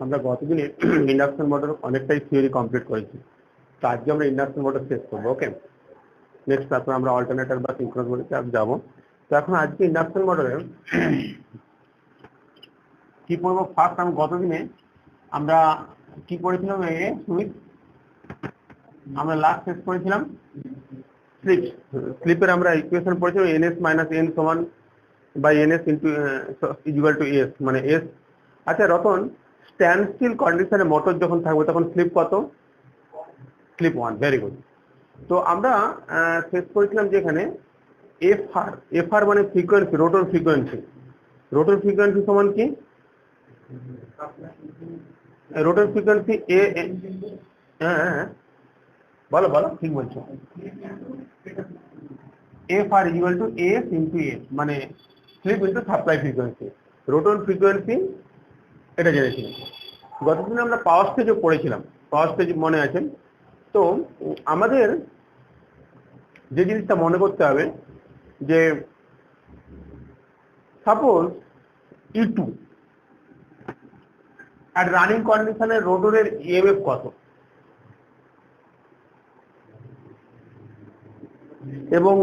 আমরা গতদিনে induction motor অনেকটাই theory complete করেছি। তো আজকে আমরা ইন্ডাকশন মোটর শেষ করবো। ওকে, নেক্সট তারপর আমরা অল্টারনেটর বা সিনক্রোনাস মোটরে যাবো। তো এখন আজকে ইন্ডাকশন মোটরে কি পড়বো? ফার্স্ট আমি গতদিনে আমরা কি পড়েছিলাম? সুমিত, আমরা লাস্ট শেষ করেছিলাম স্লিপ। স্লিপের আমরা ইকুয়েশন পড়েছিলাম ns মাইনাস n সমান by ns into equal to S, মানে এস। আচ্ছা রতন, স্ট্যান্ড স্টিল কন্ডিশনে মোটর যখন থাকবে তখন স্লিপ কত? স্লিপ 1। Very good. তো আমরা শেষ করেছিলাম যেখানে এফআর মানে frequency, rotor frequency. Rotor frequency সমান কি? রোটর ফ্রিকোয়েন্সি এ। হ্যাঁ বলো বলো, ঠিক বলছো। FR equal to S into S, মানে slip into supply frequency. Rotor frequency এটা জেনেছিলাম। গতদিন আমরা পাওয়ার স্টেজও পড়েছিলাম, পাওয়ার স্টেজ মনে আছে? তো আমাদের যে জিনিসটা মনে করতে হবে যে সাপোজ E2 আর রানিং কন্ডিশনে রোটরের ইএমএফ কত, এবং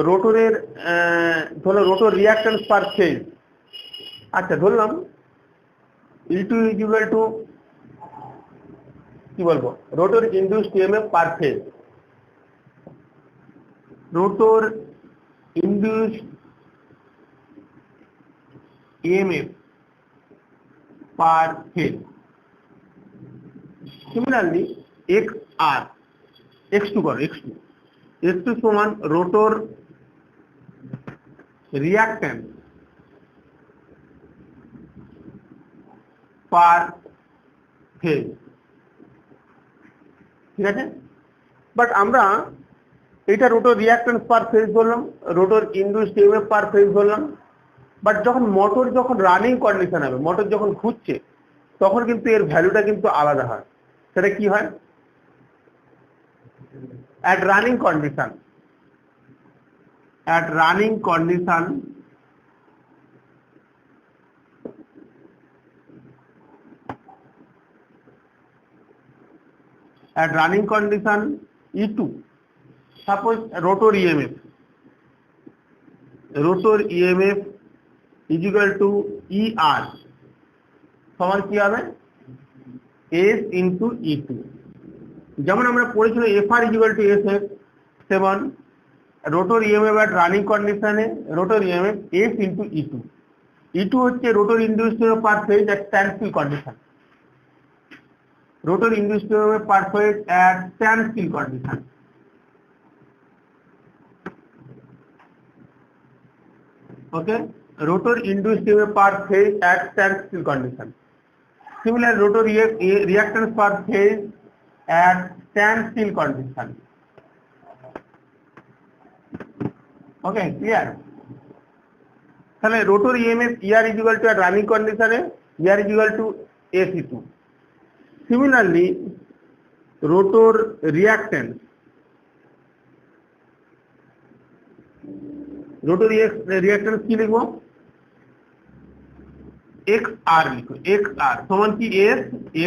রোটরের ধরো রোটর রিঅ্যাকট্যান্স পার ফেজ। আচ্ছা ধরলাম E2 ইকুয়াল টু কি বলবো, rotor induced EMF per phase. Rotor induced EMF per phase. Similarly x2 করো, x2 সমান রোটর রিঅ্যাকট্যান্স পার ফেজ। ঠিক আছে, বাট আমরা এটা রোটর রিঅ্যাকট্যান্স পার ফেজ বললাম, rotor induced EMF per phase বললাম। বাট যখন মোটর যখন রানিং কন্ডিশন হবে, মোটর যখন ঘুরছে, তখন কিন্তু এর ভ্যালুটা কিন্তু আলাদা হয়। সেটা কি হয়? at running condition at running condition E2, suppose rotor EMF is equal to ER সমান কি হবে? S into E2। যেমন আমরা পড়েছিল FR is equal to SF, সেমন রোটর ইএমএফ at রানিং কন্ডিশনে rotor EMF S into E2। E2 হচ্ছে rotor induced EMF per phase at standstill condition. Rotor induced EMF per phase at standstill condition. Okay, rotor induced EMF per phase at standstill condition. Similar rotor reactance per phase at standstill condition. Okay, clear? তাহলে rotor EMF ER is equal to at running condition ER is equal to AC2. Similarly, rotor reactance কি লিখবো? XR লিখো, XR সমান কি S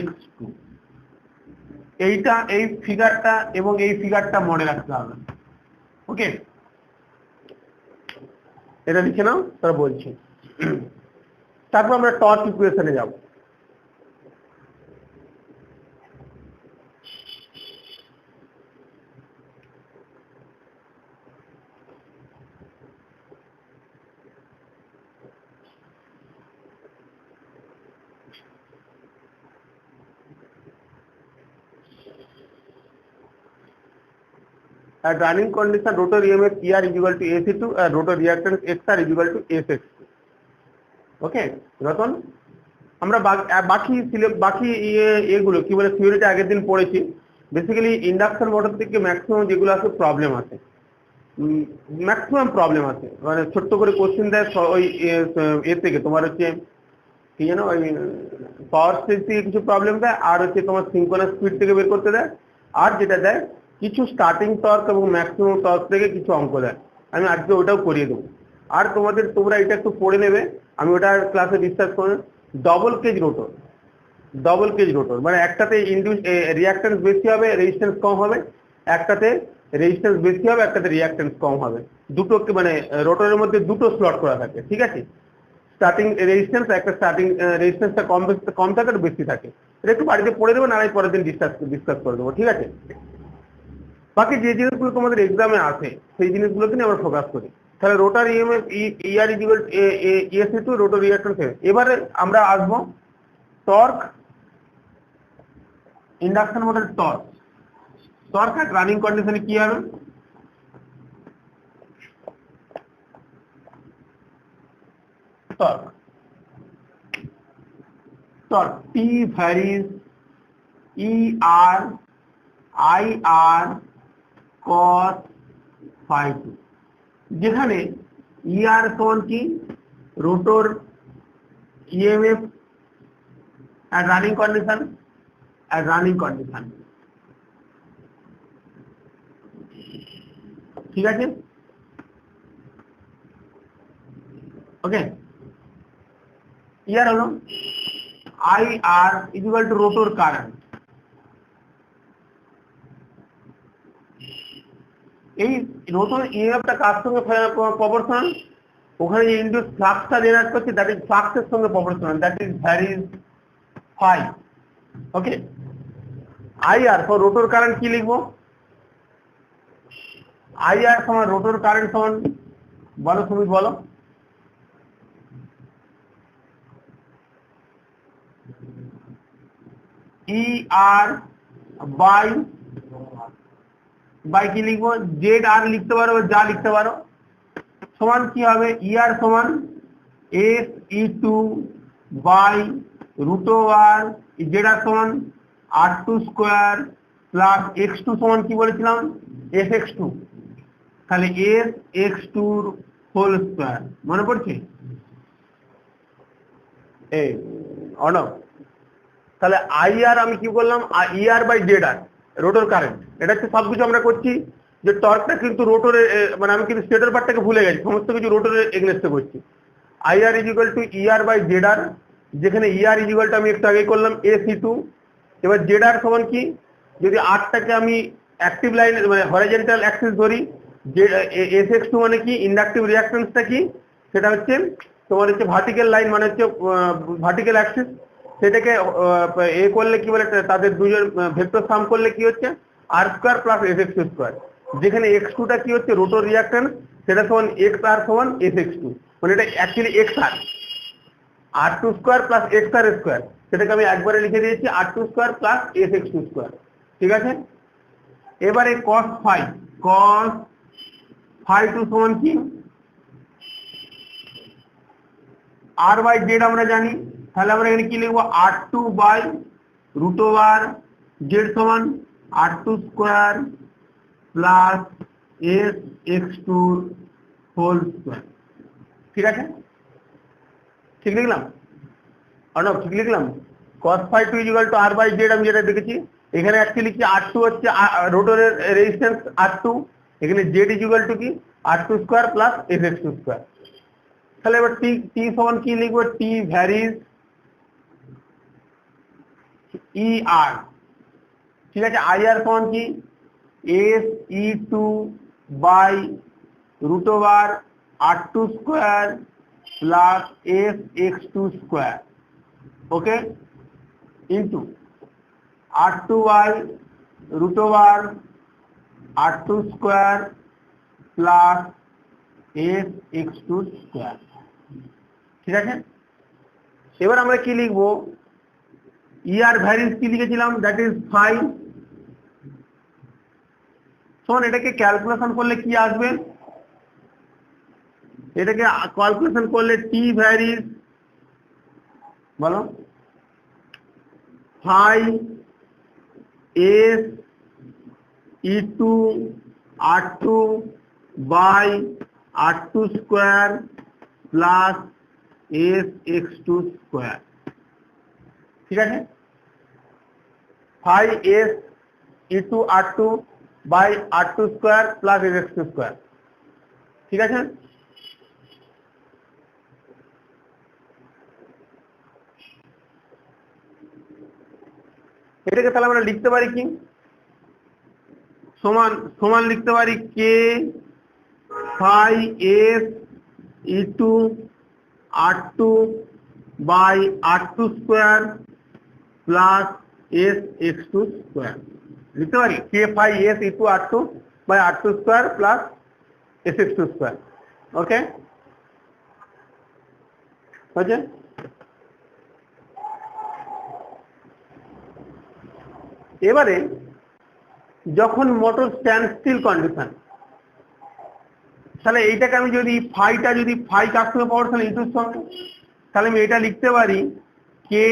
X2। এইটা এই ফিগারটা এবং এই ফিগারটা মনে রাখতে হবে। ওকে, এটা লিখে নাও, তারা বলছি। তারপর আমরা টর্ক ইকুয়েশনে যাব। At running condition, rotor EMF ER is equal to AC2 and rotor reactance XR is equal to SX2. ওকে রতন, আমরা বাকি এগুলো কি বলে থিওরিটা আগের দিন পড়েছি। বেসিক্যালি ইন্ডাকশন মোটর থেকে ম্যাক্সিমাম যেগুলো আছে প্রবলেম আছে, মানে ছোট্ট করে কোশ্চেন দেয় ওই থেকে তোমার হচ্ছে কি জানো, ওই পাওয়ার স্টেজ থেকে কিছু প্রবলেম দেয়, আর হচ্ছে তোমার সিনক্রোনাস স্পিড থেকে বের করতে দেয়, আর যেটা দেয় কিছু স্টার্টিং টর্ক এবং ম্যাক্সিমাম টর্ক থেকে কিছু অঙ্ক দেয়। আমি আজকে ওটাও করিয়ে দেবো। আর তোমরা এটা একটু পড়ে নেবে, আমি ওটা ক্লাসে ডিসকাস করব। Double cage rotor, double cage rotor, মানে একটাতে রিঅ্যাকট্যান্স বেশি হবে, রেজিস্ট্যান্স কম হবে, একটাতে রেজিস্ট্যান্স বেশি হবে, একটাতে রিঅ্যাকট্যান্স কম হবে। দুটো মানে রোটরের মধ্যে দুটো স্লট করা থাকে, ঠিক আছে। স্টার্টিং রেজিস্ট্যান্স, একটা স্টার্টিং রেজিস্ট্যান্সটা কম থাকে আর বেশি থাকে। এটা একটু বাড়িতে পড়ে দেবেন, আর পরের দিন ডিসকাস করে দেবো, ঠিক আছে। বাকি যে জিনিসগুলো তোমাদের এক্সামে আসে সেই জিনিসগুলোকে নিয়ে আমরা ফোকাস করি। তাহলে রোটার ইএমএফ ইআর ইকুয়াল ইএসি টু রোটর রিঅ্যাকট্যান্স। এবারে আমরা আসবো torque, induction motor torque. Torque at running কন্ডিশনে কি হবে? Torque T varies ER IR cos phi 2, যেখানে ER সমান কি rotor EMF at running condition, ঠিক আছে, ওকে। ER হলো IR equal to rotor current. এই রোটর ইএমএফটা কার সঙ্গে প্রপোর্শনাল? ওখানে যে ইনডিউস ফ্লাক্সটা জেনারেট করছে দ্যাট ইজ ফ্লাক্সের সঙ্গে proportional, that is varies phi, okay. IR for rotor current কি লিখবো? আইআর সমান রোটর কারেন্ট সমান, বলো তুমি বলো, ER বাই কি লিখবো? জেড আর লিখতে পারো, যা লিখতে পারো, সমান কি হবে? ER সমান SE2 by root over Z R সমান R2 স্কোয়ার প্লাস X2 সমান কি বলেছিলাম? SX2, তাহলে SX2 হোল স্কোয়ার, মনে পড়ছে? এই অর্ণব, তাহলে আইআর আমি কি বললাম? ER বাই জেড আর রোটর কারেন্ট, এটা হচ্ছে সবকিছু আমরা করছি। যে টর্কটা কিন্তু রোটরের, মানে আমি কিন্তু স্টেটর পার্টটাকে ভুলে গেছি, সমস্ত কিছু রোটরের এগেনস্টে করছি। IR is equal to ER by Z R, যেখানে ER ইজ ইকুয়াল টু আমি একটু আগে করলাম SE2। এবার জেড আর সমান কি? যদি আরটাকে আমি অ্যাক্টিভ লাইন মানে হরিজন্টাল অ্যাক্সিস ধরি, যে SX2 মানে কি? ইন্ডাকটিভ রিঅ্যাকট্যান্সটা কি? সেটা হচ্ছে তোমার হচ্ছে ভার্টিক্যাল লাইন, মানে হচ্ছে ভার্টিক্যাল অ্যাক্সিস। সেটাকে এ করলে কি বলে, তাদের দুজন ভেক্টর সাম করলে কি হচ্ছে? আর স্কোয়ার প্লাস SX2 স্কোয়ার, যেখানে X2টা কি হচ্ছে? রোটর রিঅ্যাকট্যান্স, সেটা সমান XR সমান SX2, মানে এটা actually XR, R2 square plus XR square, সেটাকে আমি একবারে লিখে দিয়েছি R2 square plus SX2 square, ঠিক আছে। এবারে cos phi 2 সমান কি? R বাই জেড আমরা জানি, তাহলে আমরা এখানে কি লিখবো? R2 by root over Z সমান R2 square plus SX2 whole square, ঠিক আছে। ঠিক লিখলাম অর্ণব? ঠিক লিখলাম। cos phi 2 equal to R by Z, আমি যেটা দেখেছি এখানে অ্যাকচুয়ালি কি R2 হচ্ছে রোটরের রেজিস্ট্যান্স R2, এখানে জেড ইকুয়াল টু কি? R2 square plus SX2 square. তাহলে এবার টি সমান কি লিখবো? টি ভ্যারিজ ER, ঠিক আছে। IR সমান কি? SE2 by root over R2 square plus SX2 square, okay, into R2 by root over R2 square plus SX2 square, ঠিক আছে। এবার আমরা কি লিখবো? ER ভ্যারিজ কি লিখেছিলাম? That is phi. শোন, এটাকে ক্যালকুলেশন করলে কি আসবে? এটাকে ক্যালকুলেশন করলে টি ভ্যারিজ, বলো, phi SE2 R2 by R2 square plus SX2 square, ঠিক আছে। Phi SE2 R2 by R2 square plus SX2 square, ঠিক আছে। এটাকে তাহলে আমরা লিখতে পারি কি সমান সমান লিখতে পারি K phi S into R2 by R2 square plus S x2 square লিখতে পারি K phi S into R2 by R2 square plus S x2 square. Okay, হয়েছে? এবারে যখন মোটর স্ট্যান্ড স্টিল কন্ডিশন, তাহলে এইটাকে আমি যদি ফাইটা যদি ফাই কার সঙ্গে প্রপোর্শনাল ইটুর সঙ্গে, তাহলে আমি এটা লিখতে পারি কে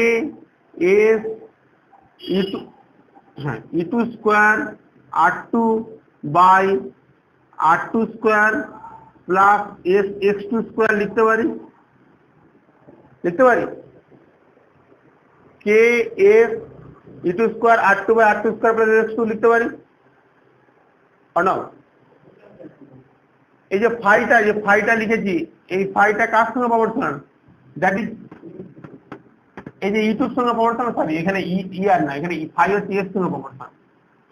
এস ইটু, হ্যাঁ, E two square R2 by R2 square plus S x2 square লিখতে পারি K S E two square R2 by R2 square plus x2 লিখতে পারি না? এই যে ফাইটা লিখেছি, এই ফাইটা কার সঙ্গে প্রপোর্শনাল? দ্যাট ইজ এই যে ইটুর সঙ্গে প্রপোর্শনাল, সরি এখানে ই আর না, এখানে ফাই হচ্ছে এর সঙ্গে প্রপোর্শনাল।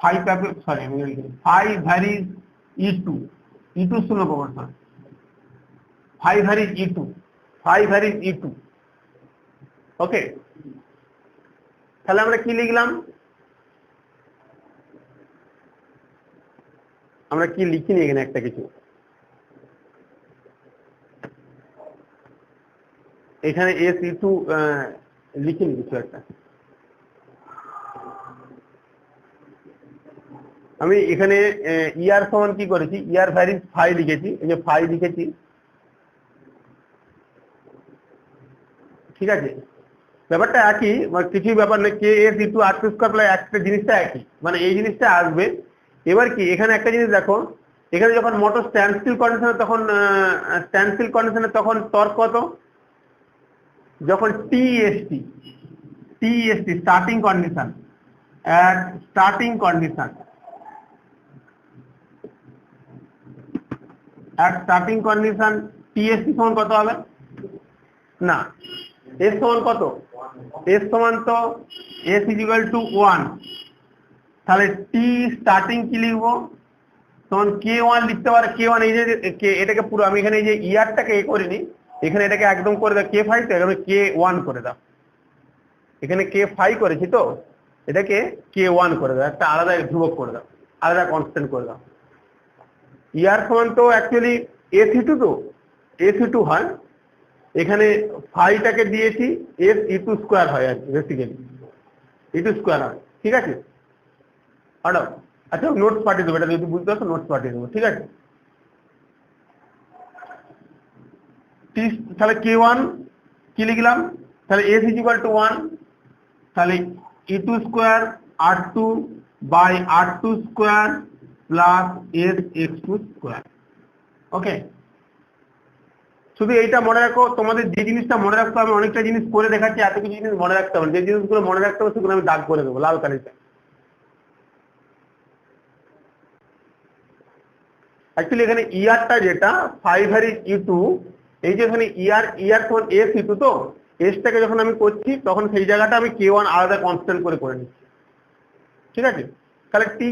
ফাই পাবে, সরি আমি লিখেছি ফাই ভ্যারিজ ইটুর সঙ্গে proportional. Phi varies E two. Okay, তাহলে আমরা কি লিখলাম? আমরা কি লিখিনি এখানে একটা কিছু, এখানে এস ইটু লিখিনি কিছু একটা। আমি এখানে ইয়ার সমান কি করেছি, ইয়ার ভ্যারিজ ফাই লিখেছি, এই যে ফাই লিখেছি, ঠিক আছে? ব্যাপারটা একই, কিছুই ব্যাপার নেই, K S E two R2 square plus একটা জিনিসটা একই, মানে এই জিনিসটা আসবে। এবার কি এখানে একটা জিনিস দেখো, এখানে যখন মোটর স্ট্যান্ড স্টিল কন্ডিশনে তখন টর্ক কত? যখন টিএসটি স্টার্টিং কন্ডিশন টিএসটি সমান কত হবে? না, এস সমান কত? এস সমান তো এস ইকুয়াল টু 1, তাহলে টি স্টার্টিং কি লিখবো? তখন K1 লিখতে পারে, K1 এই যে এটাকে পুরো আমি এখানে এই যে ইয়ারটাকে এ করিনি, এখানে এটাকে একদম করে দাও K5, তো এখানে K1 করে দাও, এখানে K5 করেছি তো এটাকে K1 করে দাও, একটা আলাদা ধ্রুবক করে দাও, আলাদা কনস্ট্যান্ট করে দাও। ইয়ার সমান তো অ্যাকচুয়ালি AC2, তো AC2 হয়, এখানে ফাইটাকে দিয়েছি এস ইটু স্কোয়ার হয় আর কি, বেসিক্যালি ইটু স্কোয়ার হয়, ঠিক আছে? আচ্ছা নোটস পাঠিয়ে দেবো, এটা যদি বুঝতে পারছো নোটস পাঠিয়ে দেবো, ঠিক আছে? তাহলে K1 কি লিখলাম? তাহলে এস ইকুয়াল টু 1, তাহলে E two square R2 by R2 square plus S x2 square. Okay, শুধু এইটা মনে রাখো, তোমাদের যে জিনিসটা মনে রাখতে হবে, অনেকটা জিনিস করে দেখাচ্ছি, এত কিছু জিনিস মনে রাখতে হবে, যে জিনিসগুলো মনে রাখতে হবে সেগুলো আমি দাগ করে দেবো লাল কালিতে। অ্যাকচুয়ালি এখানে ইয়ারটা যেটা ফাইভ ভ্যারিজ ইটু, এই যে এখানে ইয়ার তখন এস ইটু, তো এসটাকে যখন আমি করছি তখন সেই জায়গাটা আমি K1 আলাদা কনস্ট্যান্ট করে নিচ্ছি, ঠিক আছে? তাহলে T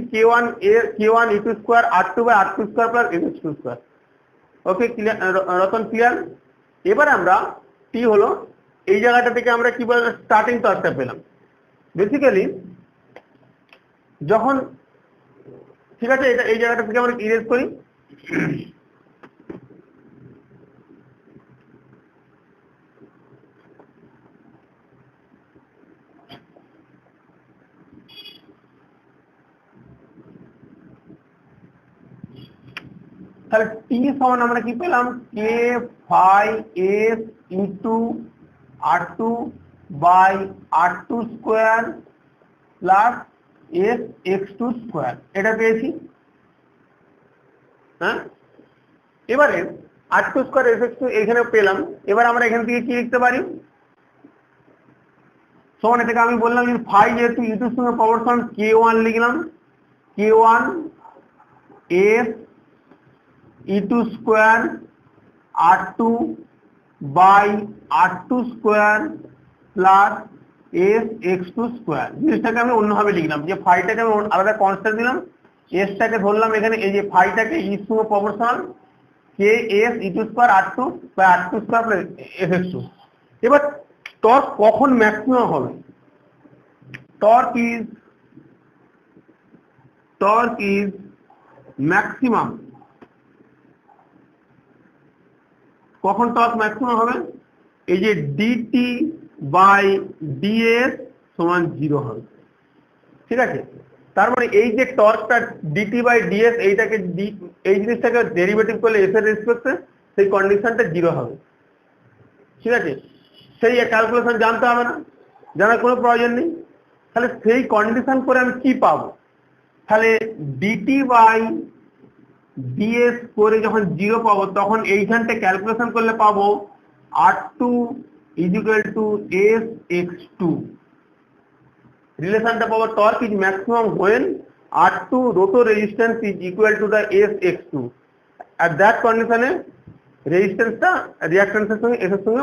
K1 E two square R2 by R2 square plus x2 square. Okay, Ratan clear? এবার আমরা টি হলো এই জায়গাটা থেকে আমরা কি বলে স্টার্টিং টর্কটা পেলাম বেসিক্যালি যখন, ঠিক আছে? এটা এই জায়গাটা থেকে আমরা ইরেজ করি, তাহলে টি সমান আমরা কি পেলাম? K phi S into R2 by R2 square plus S x2 square, এটা পেয়েছি। হ্যাঁ, এবারে R2 স্কোয়ার এস x2 এখানে পেলাম। এবার আমরা এখান থেকে কি লিখতে পারি? সমান এটাকে আমি বললাম যে ফাই যেহেতু ইটুর সঙ্গে প্রপোর্শনাল, K1 লিখলাম, K1 S E two square R2 by R2 square plus S X two square. জিনিসটাকে আমি অন্যভাবে লিখলাম যে ফাইটাকে আমি আলাদা কনস্ট্যান্ট দিলাম, এসটাকে ধরলাম এখানে, এই যে ফাইটাকে ই সঙ্গে proportional K S E two square R two বা R two square plus S X two. এবার টর্ক কখন ম্যাক্সিমাম হবে? Torque is maximum. কখন টর্ক ম্যাক্সিমাম হবে? এই যে ডিটি বাই ডিএস সমান 0 হবে। ঠিক আছে, তার মানে এই যে টর্কটা ডিটি বাই ডিএস, এইটাকে এই জিনিসটাকে ডেরিভেটিভ করলে এস এর রেসপেক্টে সেই কন্ডিশনটা 0 হবে। ঠিক আছে, সেই ক্যালকুলেশন জানতে হবে না, জানার কোনো প্রয়োজন নেই। তাহলে সেই কন্ডিশন করে আমি কি পাবো? তাহলে ডিটি বাই ডিএস করে যখন 0 পাবো, তখন এইখানটা ক্যালকুলেশন করলে পাবো R2 equal to S X two. রিলেশনটা পাবো torque is maximum when R2 rotor resistance is equal to the SX2. At that condition রেজিস্ট্যান্সটা রিঅ্যাকট্যান্সের সঙ্গে এর সঙ্গে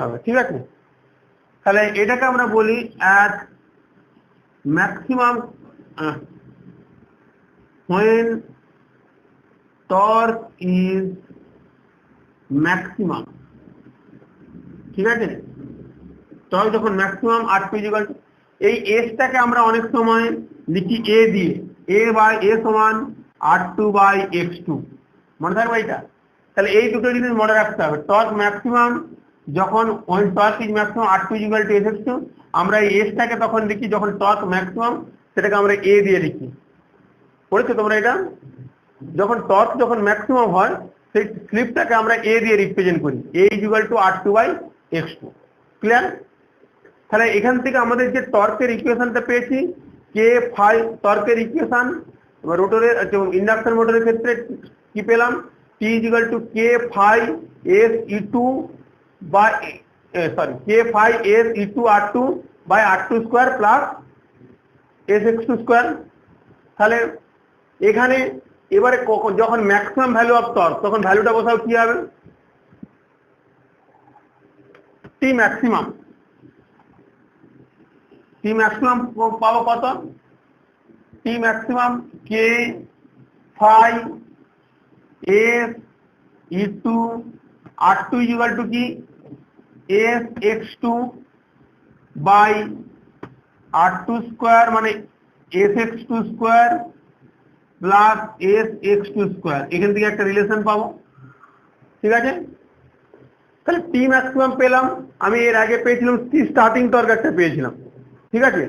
হবে। ঠিক আছে, তাহলে এটাকে আমরা বলি at maximum when torque is maximum। ঠিক আছে, টর্ক যখন ম্যাক্সিমাম R2 ইকুয়াল টু, এই এসটাকে আমরা অনেক সময় লিখি এ দিয়ে, এ বাই এ সমান R2 বাই x2, মনে থাকবে এটা? তাহলে এই দুটো জিনিস মনে রাখতে হবে। টর্ক ম্যাক্সিমাম যখন torque is maximum R2 equal to SX2, আমরা এই এসটাকে তখন লিখি যখন টর্ক ম্যাক্সিমাম, সেটাকে আমরা এ দিয়ে লিখি। পড়েছো তোমরা এটা? যখন টর্ক যখন ম্যাক্সিমাম হয়, সেই স্লিপটাকে আমরা এ দিয়ে রিপ্রেজেন্ট করি, A equal to R2 by x2। Clear? তাহলে এখান থেকে আমাদের যে টর্কের ইকুয়েশনটা পেয়েছি, কে ফাই টর্কের ইকুয়েশন, রোটরের ইন্ডাকশন মোটরের ক্ষেত্রে কি পেলাম? T equal to K phi S E two by K phi S E two R two by R two square plus S X two square. তাহলে এখানে এবারে যখন ম্যাক্সিমাম ভ্যালু অফ টর্ক, তখন ভ্যালুটা বসাও কি হবে? টি ম্যাক্সিমাম। টি ম্যাক্সিমাম পাবো কত? T maximum K phi S E two R two equal to কি S X two by R two square, মানে S X two square plus S X two square. এখান থেকে একটা রিলেশন পাবো। ঠিক আছে, তাহলে টি ম্যাক্সিমাম পেলাম। আমি এর আগে পেয়েছিলাম টি স্টার্টিং টর্ক একটা পেয়েছিলাম। ঠিক আছে,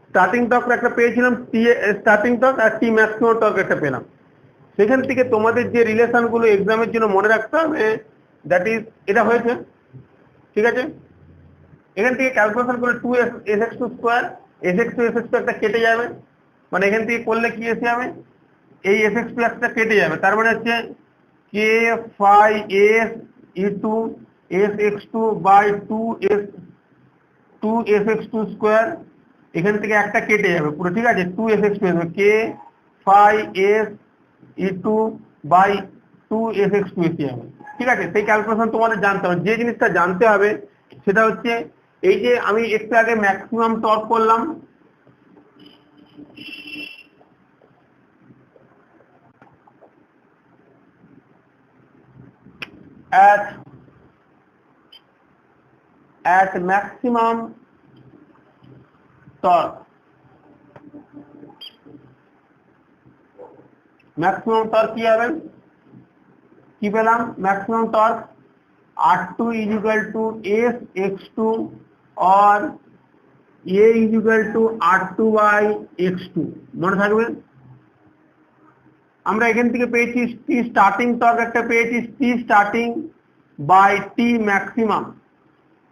স্টার্টিং টর্ক একটা পেয়েছিলাম, টি স্টার্টিং টর্ক আর টি ম্যাক্সিমাম টর্ক একটা পেলাম। সেখান থেকে তোমাদের যে রিলেশনগুলো এক্সামের জন্য মনে রাখতে হবে, দ্যাট ইজ এটা হয়েছে। ঠিক আছে, এখান থেকে ক্যালকুলেশন করে 2 S X two square, S X two একটা কেটে যাবে, মানে এখান থেকে করলে কি এসে যাবে, এই এস এক্স টু একটা কেটে যাবে। তার মানে হচ্ছে K phi S E two S X two by two S X two square, এখান থেকে একটা কেটে যাবে পুরো। ঠিক আছে, 2 S X two K phi S E two by 2 S X two এসে যাবে। ঠিক আছে, সেই ক্যালকুলেশন তোমাদের জানতে হবে। যে জিনিসটা জানতে হবে সেটা হচ্ছে এই যে আমি একটু আগে ম্যাক্সিমাম টর্ক করলাম, at maximum torque, maximum torque কি হবে? কি পেলাম? Maximum torque R2 is equal to S x2 or A is equal to R2 by x2, মনে থাকবে? আমরা এখান থেকে পেয়েছি টি স্টার্টিং টর্ক একটা পেয়েছি, টি স্টার্টিং বাই টি ম্যাক্সিমাম।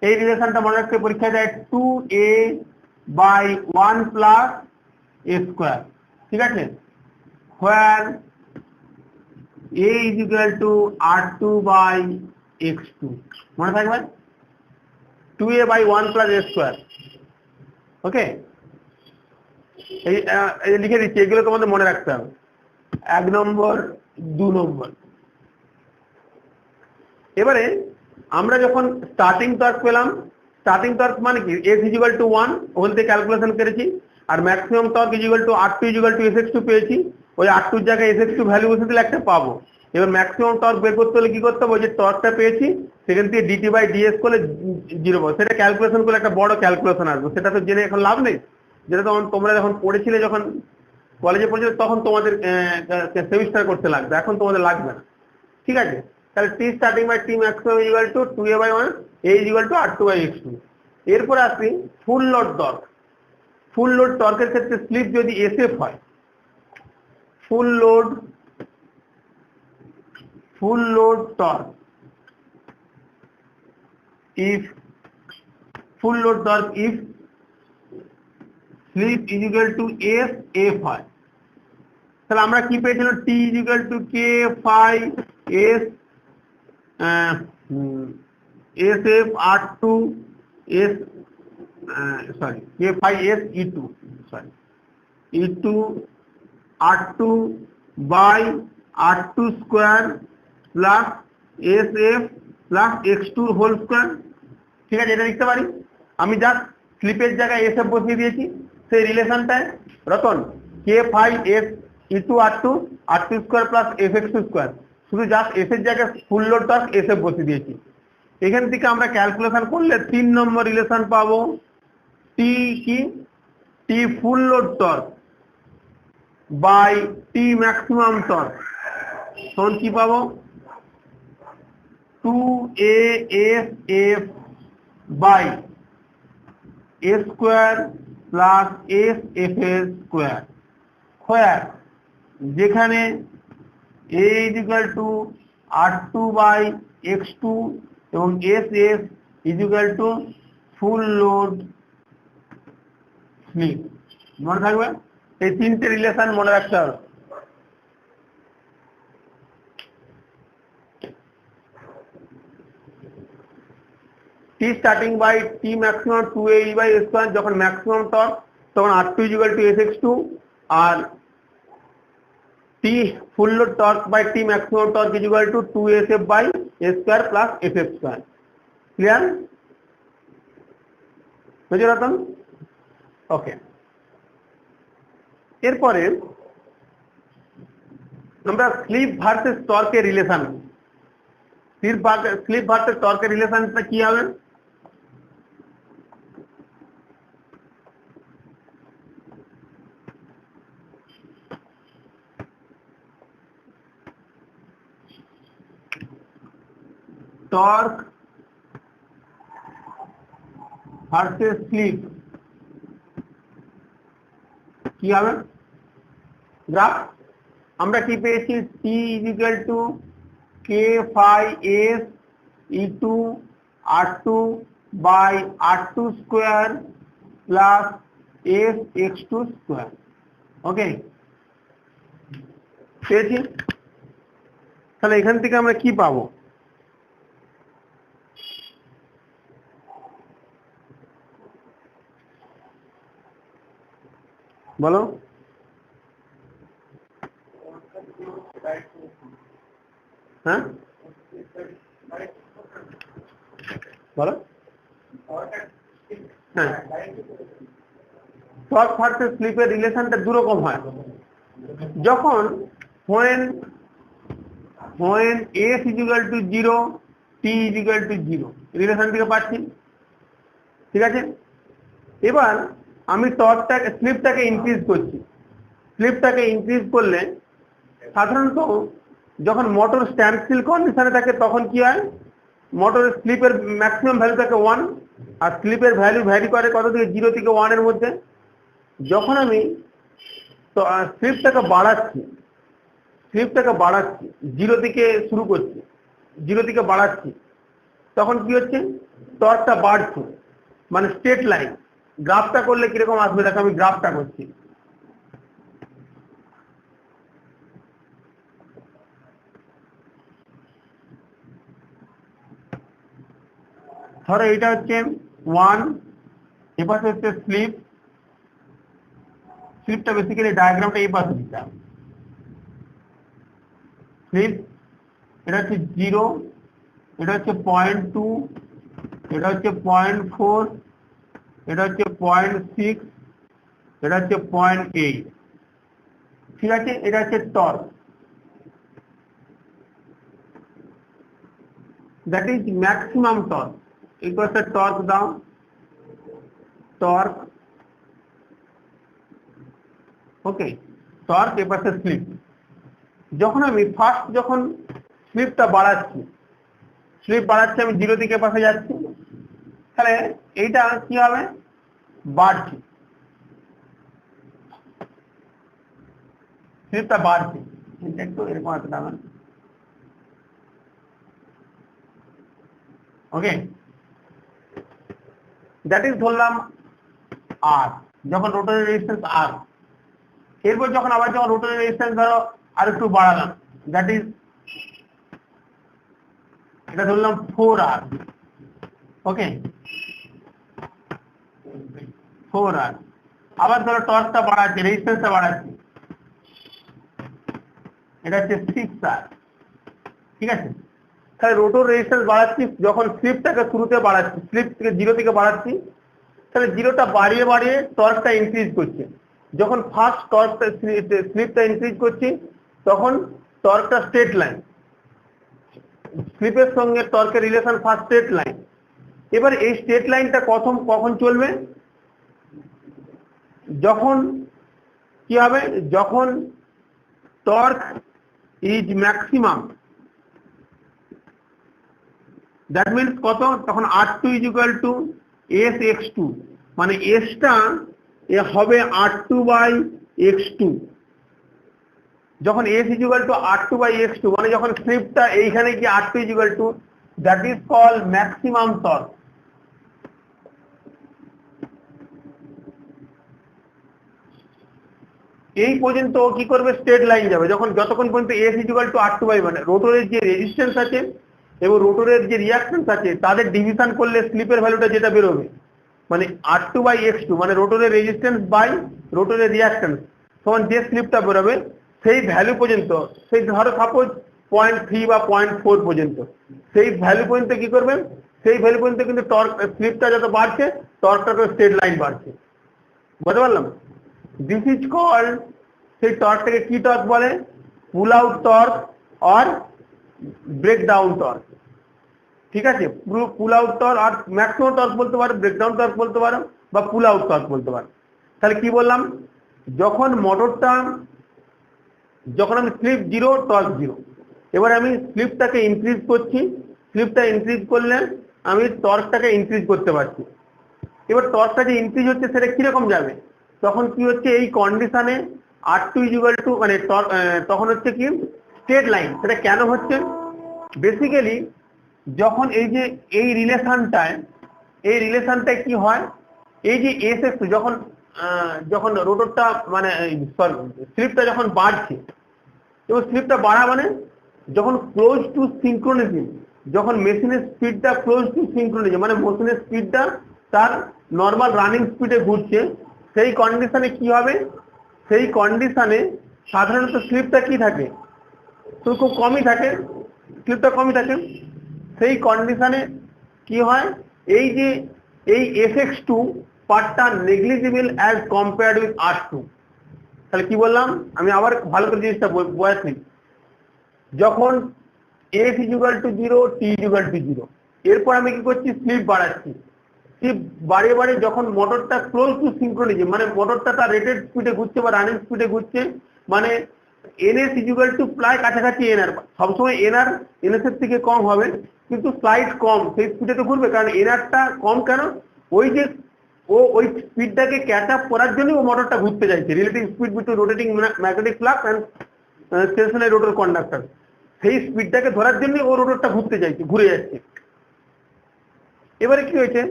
এই রিলেশনটা মনে রাখতে পরীক্ষা যায় 2a by 1 plus a square. ঠিক আছে, where a is equal to R2 by x2, মনে থাকবে? 2a by 1 plus a square. Okay, এই লিখে দিচ্ছি, এগুলো তোমাদের মনে রাখতে হবে। 1 নম্বর, 2 নম্বর। এবারে আমরা যখন স্টার্টিং টর্ক পেলাম, স্টার্টিং টর্ক মানে কি s ইকুয়াল টু 1 ওখান থেকে ক্যালকুলেশন করেছি, আর maximum torque equal to r2 equal to sx2 পেয়েছি, ওই r2 এর জায়গায় sx2 ভ্যালু বসে দিলে একটা পাবো। এবার ম্যাক্সিমাম টর্ক বের করতে হলে কি করতে হবে, ওই যে টর্কটা পেয়েছি সেখান থেকে dt/ds করলে 0 পাবো, সেটা ক্যালকুলেশন করলে একটা বড় ক্যালকুলেশন আসবে, সেটা তো জেনে এখন লাভ নেই, যেটা তখন তোমরা যখন পড়েছিলে, যখন কলেজে পড়েছিলে তখন তোমাদের সেমিস্টার করতে লাগবে, এখন তোমাদের লাগবে না, ঠিক আছে। তাহলে t starting by t maximum equal to 2a/1 a equal to r2/x2। এরপর আসি full load torque. Full load টর্কের ক্ষেত্রে স্লিপ যদি sf হয়, full load torque, if full load torque if slip is equal to sf হয়, তাহলে আমরা কি পেয়েছিলাম, t is equal to k phi s sf r2 s k phi s e2 e2 r2 by r2 square plus sf plus x2 whole square, ঠিক আছে। এটা লিখতে পারি আমি, জাস্ট স্লিপের জায়গায় sf বসিয়ে দিয়েছি, সেই রিলেশনটায় Ratan k phi s e2 r2 square plus fx2 square, শুধু জাস্ট s এর জায়গায় ফুল লোড টর্ক sf বসিয়ে দিয়েছি। এখান থেকে আমরা ক্যালকুলেশন করলে 3 নম্বর রিলেশন পাবো, t কি t full load torque by t maximum torque তখন কি পাবো, 2asf by a square plus sf square square, যেখানে a is equal to r2 by x2 এবং sf is equal to full load slip. মনে থাকবে এই তিনটে রিলেশন মনে রাখতে হবে। t starting by t maximum 2ae/a², যখন ম্যাক্সিমাম টর্ক তখন r2 ইকুয়াল টু sx2, আর t full load torque by t maximum torque equal to 2sf by a square plus sf square. Clear বুঝে Ratan? Okay, এরপরে আমরা slip versus টর্কের relation, slip versus টর্কের রিলেশনটা কি হবে, টর্ক ভার্সেস স্লিপ কি হবে গ্রাফ। আমরা কি পেয়েছি, t is equal to k phi s e2 r2 by r2 square plus s x2 square। ওকে, পেয়েছি। তাহলে এখান থেকে আমরা কি পাবো, বলো, হ্যাঁ বলো, হ্যাঁ টর্ক ভার্সেস স্লিপের রিলেশনটা দুরকম হয়, যখন when s is equal to 0 t is equal to 0 relation থেকে পাচ্ছি, ঠিক আছে। এবার আমি টর্কটাকে স্লিপটাকে ইনক্রিজ করছি, স্লিপটাকে ইনক্রিজ করলে সাধারণত যখন মোটর স্ট্যান্ড স্টিল কন্ডিশনে থাকে তখন কি হয়, মোটরের স্লিপের ম্যাক্সিমাম ভ্যালু থাকে 1, আর স্লিপের ভ্যালু ভ্যারি করে কত থেকে 0 থেকে 1 এর মধ্যে। যখন আমি তো স্লিপটাকে বাড়াচ্ছি 0 থেকে শুরু করছি, 0 থেকে বাড়াচ্ছি, তখন কি হচ্ছে, টর্কটা বাড়ছে, মানে স্ট্রেট লাইন। গ্রাফটা করলে কিরকম আসবে, দেখো আমি গ্রাফটা করছি, ধরো এটা হচ্ছে 1, এপাশে হচ্ছে স্লিপটা বেসিক্যালি ডায়াগ্রামটা এই পাশে দিতে হবে, স্লিপ এটা হচ্ছে 0, এটা হচ্ছে 0.2, এটা হচ্ছে 0.4, এটা হচ্ছে 0.6, এটা হচ্ছে 0.8। ঠিক আছে, এটা হচ্ছে torque, that is maximum torque. Equal two torque দাও, টর্ক, ওকে, টর্ক এবার স্লিপ। যখন আমি ফার্স্ট যখন স্লিপটা বাড়াচ্ছি, আমি 0 থেকে পাশে যাচ্ছি, তাহলে এইটা কি হবে, বাড়ছে, স্লিপটা বাড়ছে, একটু এরকম একটা দাম, ওকে, দ্যাট ইজ ধরলাম আর, যখন রোটারি রেজিস্ট্যান্স আর। এরপর যখন রোটারি রেজিস্ট্যান্স ধরো আর একটু বাড়ালাম, দ্যাট ইজ, এটা ধরলাম 4R, ওকে, 4R। আবার ধরো টর্কটা বাড়াচ্ছি, রেজিস্ট্যান্সটা বাড়াচ্ছি, এটা হচ্ছে 6R। ঠিক আছে, তাহলে রোটর রেজিস্ট্যান্স বাড়াচ্ছি, যখন স্লিপটাকে শুরুতে বাড়াচ্ছি, স্লিপ থেকে 0 থেকে বাড়াচ্ছি, তাহলে 0টা বাড়িয়ে বাড়িয়ে টর্কটা ইনক্রিজ করছে। যখন ফার্স্ট টর্কটা স্লিপটা ইনক্রিজ করছি, তখন টর্কটা স্ট্রেট লাইন, স্লিপের সঙ্গে টর্কের রিলেশন ফার্স্ট স্ট্রেট লাইন। এবার এই স্ট্রেট লাইনটা কখন চলবে, যখন কি হবে, যখন torque is maximum, that means কত, তখন R2 is equal to SX2, মানে এসটা হবে R2/X2। যখন S is equal to R2/X2, মানে যখন স্লিপটা এইখানে কি R2 is equal to, that is called maximum torque. এই পর্যন্ত কি করবে, স্ট্রেট লাইন যাবে, যতক্ষণ পর্যন্ত S is equal to R2/, মানে রোটরের যে রেজিস্ট্যান্স আছে এবং রোটরের যে রিঅ্যাকট্যান্স আছে তাদের ডিভিশন করলে স্লিপের ভ্যালুটা যেটা বেরোবে, মানে R2/X2, মানে রোটরের রেজিস্ট্যান্স বাই রোটরের রিঅ্যাকট্যান্স তখন যে স্লিপটা বেরোবে সেই ভ্যালু পর্যন্ত, সেই ধরো সাপোজ 0.3 বা 0.4 পর্যন্ত, সেই ভ্যালু পর্যন্ত কি করবেন, সেই ভ্যালু পর্যন্ত কিন্তু টর্ক, স্লিপটা যত বাড়ছে টর্কটা তো স্ট্রেট লাইন বাড়ছে। বুঝতে পারলাম? দিস ইজ কল্ড, সেই টর্কটাকে কি টর্ক বলে, পুল আউট টর্ক আর ব্রেকডাউন টর্ক। ঠিক আছে, পুল আউট টর্ক আর ম্যাক্সিমাম টর্ক বলতে পারো, ব্রেকডাউন টর্ক বলতে পারো, বা পুল আউট টর্ক বলতে পারো। তাহলে কি বললাম, যখন মোটরটা, যখন আমি স্লিপ 0 টর্ক 0, এবার আমি স্লিপটাকে ইনক্রিজ করছি, স্লিপটা ইনক্রিজ করলে আমি টর্কটাকে ইনক্রিজ করতে পারছি। এবার টর্কটা যে ইনক্রিজ হচ্ছে সেটা কিরকম যাবে, তখন কি হচ্ছে, এই কন্ডিশনে R2 ইজ ইকুয়াল টু, মানে তখন হচ্ছে কি স্ট্রেট লাইন। সেটা কেন হচ্ছে, বেসিক্যালি যখন এই রিলেশনটায় কি হয়, এই যে SX যখন রোটরটা, মানে স্লিপটা যখন বাড়ছে, এবং স্লিপটা বাড়া মানে যখন ক্লোজ টু সিনক্রোনিজম, যখন মেশিনের স্পিডটা ক্লোজ টু সিনক্রোনিজম, মানে মেশিনের স্পিডটা তার নর্মাল রানিং স্পিডে ঘুরছে, সেই কন্ডিশনে কি হবে, সেই কন্ডিশনে সাধারণত স্লিপটা কি থাকে, তো খুব কমই থাকে, স্লিপটা কমই থাকে। সেই কন্ডিশনে কি হয়, এই SX2 পার্টটা negligible as compared with R2। তাহলে কি বললাম, আমি আবার ভালো করে জিনিসটা বোঝাচ্ছি। যখন S is equal two 0, T is equal two 0, এরপর আমি কি করছি, স্লিপ বাড়াচ্ছি, স্লিপ বাড়িয়ে বাড়িয়ে যখন মোটরটা ক্লোজ টু সিনক্রোনিজম, মানে মোটরটা তার রেটেড স্পিডে ঘুরছে বা রানিং স্পিডে ঘুরছে, মানে NS ইজ ইকুয়াল টু প্রায় কাছাকাছি NR, সবসময় NR NS এর থেকে কম হবে, কিন্তু স্লাইড কম, সেই স্পিডে তো ঘুরবে, কারণ NRটা কম কেন, ওই স্পিডটাকে ক্যাচ আপ করার জন্য ও মোটরটা ঘুরতে যাচ্ছে, relative speed between rotating magnetic flux and stationary rotor conductor, সেই স্পিডটাকে ধরার জন্য ও রোটরটা ঘুরে যাচ্ছে। এবারে কি হয়েছে,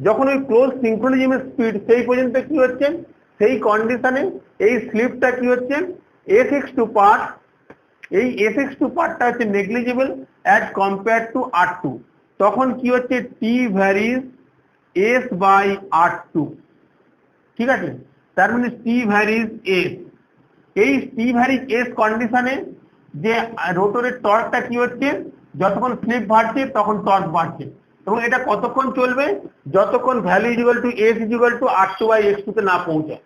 যখন ওই ক্লোজ সিনক্রোনিজমের স্পিড সেই পর্যন্ত কি হচ্ছে, সেই কন্ডিশনে এই স্লিপটা কি হচ্ছে, SX2 পার্ট, এই SX2 পার্টটা হচ্ছে negligible as compare to R2, তখন কি হচ্ছে, T ভ্যারিজ S/R2। ঠিক আছে, তার মানে T ভ্যারিজ S, এই T ভ্যারিজ S কন্ডিশনে যে রোটরের টর্কটা কি হচ্ছে, যতক্ষণ স্লিপ বাড়ছে তখন টর্ক বাড়ছে, এবং এটা কতক্ষণ চলবে, যতক্ষণ value equal to s equal to r2/x2 তে না পৌঁছায়।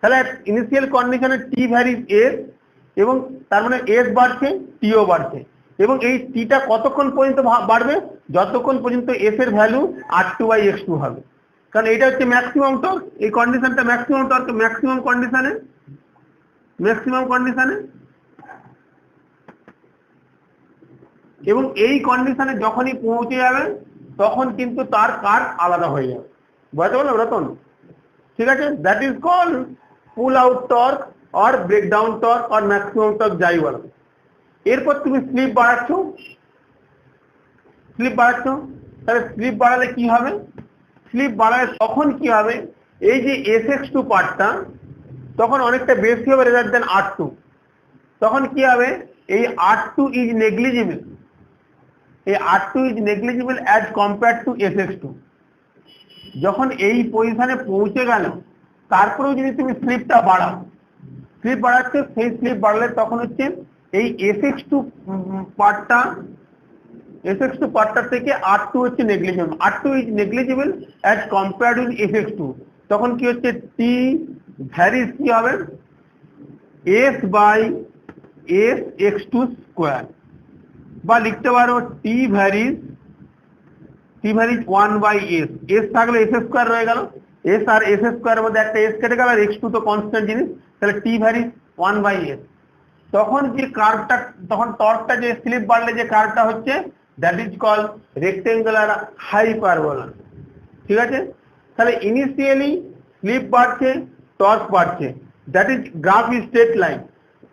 তাহলে ইনিশিয়াল কন্ডিশনে t ভ্যারিজ s এবং তার মানে s বাড়ছে, t ও বাড়ছে, এবং এই t টা কতক্ষণ পর্যন্ত বাড়বে, যতক্ষণ পর্যন্ত s এর ভ্যালু r2/x2 হবে। কারণ এটা হচ্ছে ম্যাক্সিমাম টর্ক, এই কন্ডিশনটা ম্যাক্সিমাম টর্ক, ম্যাক্সিমাম কন্ডিশনে এবং এই কন্ডিশনে যখনই পৌঁছে যাবে তখন কিন্তু তার কার্ভ আলাদা হয়ে যাবে। বুঝতে পারলাম রতন? ঠিক আছে, that is called pull out torque or breakdown torque or maximum torque, যাই বলো। এরপর তুমি স্লিপ বাড়াচ্ছ, তাহলে স্লিপ বাড়ালে কি হবে, স্লিপ বাড়ালে তখন কি হবে, এই যে sx2 পার্টটা তখন অনেকটা বেশি হবে রেজার দেন r2। তখন কি হবে, এই r2 ইজ নেগলিজিবল, এই r2 is negligible as compare to sx2। যখন এই পজিশনে পৌঁছে গেল তারপরেও যদি তুমি স্লিপটা বাড়াও, স্লিপ বাড়াচ্ছে, সেই স্লিপ বাড়লে তখন হচ্ছে এই sx2 পার্টটা থেকে r2 হচ্ছে negligible, r2 is negligible as compare with sx2। তখন কি হচ্ছে, t ভ্যারিজ কি হবে, s/sx2 স্কয়ার, বা লিখতে পারো t ভ্যারিজ 1/s, s থাকলে s স্কয়ার রয়ে গেল, s আর s স্কয়ারের মধ্যে একটা s কেটে গেল, আর x2 তো কনস্ট্যান্ট জিনিস, তাহলে t ভ্যারিজ 1/s। তখন যে কার্ভটা, তখন টর্কটা যে স্লিপ বাড়লে যে কার্ভটা হচ্ছে, that is called rectangular hyperbola. ঠিক আছে, তাহলে ইনিশিয়ালি স্লিপ বাড়ছে, টর্ক বাড়ছে, that is graph is straight line.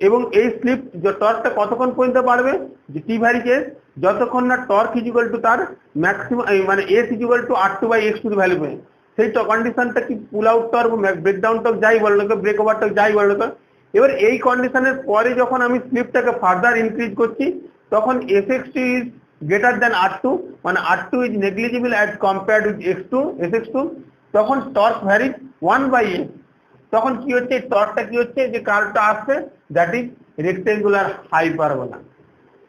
এবং এই স্লিপ টর্কটা কতক্ষণ পর্যন্ত বাড়বে, যে টি ভ্যারিজ s, যতক্ষণ না টর্ক ইজ ইকুয়াল টু তার ম্যাক্সিমাম, মানে s is equal to r2/x2 value পাবে। সেই কন্ডিশনটা কি পুল আউট টর্ক, ব্রেকডাউন টর্ক যাই বলো, ব্রেক ওভার টর্ক যাই বলো। এবার এই কন্ডিশনের পরে যখন আমি স্লিপটাকে ফার্দার ইনক্রিজ করছি, তখন sx2 is greater than r2, মানে r2 is negligible as compared with sx2। তখন টর্ক ভ্যারিজ 1/s। তখন কি হচ্ছে, টর্কটা কি হচ্ছে, যে কার্ভটা আসছে, that is rectangular hyperbola.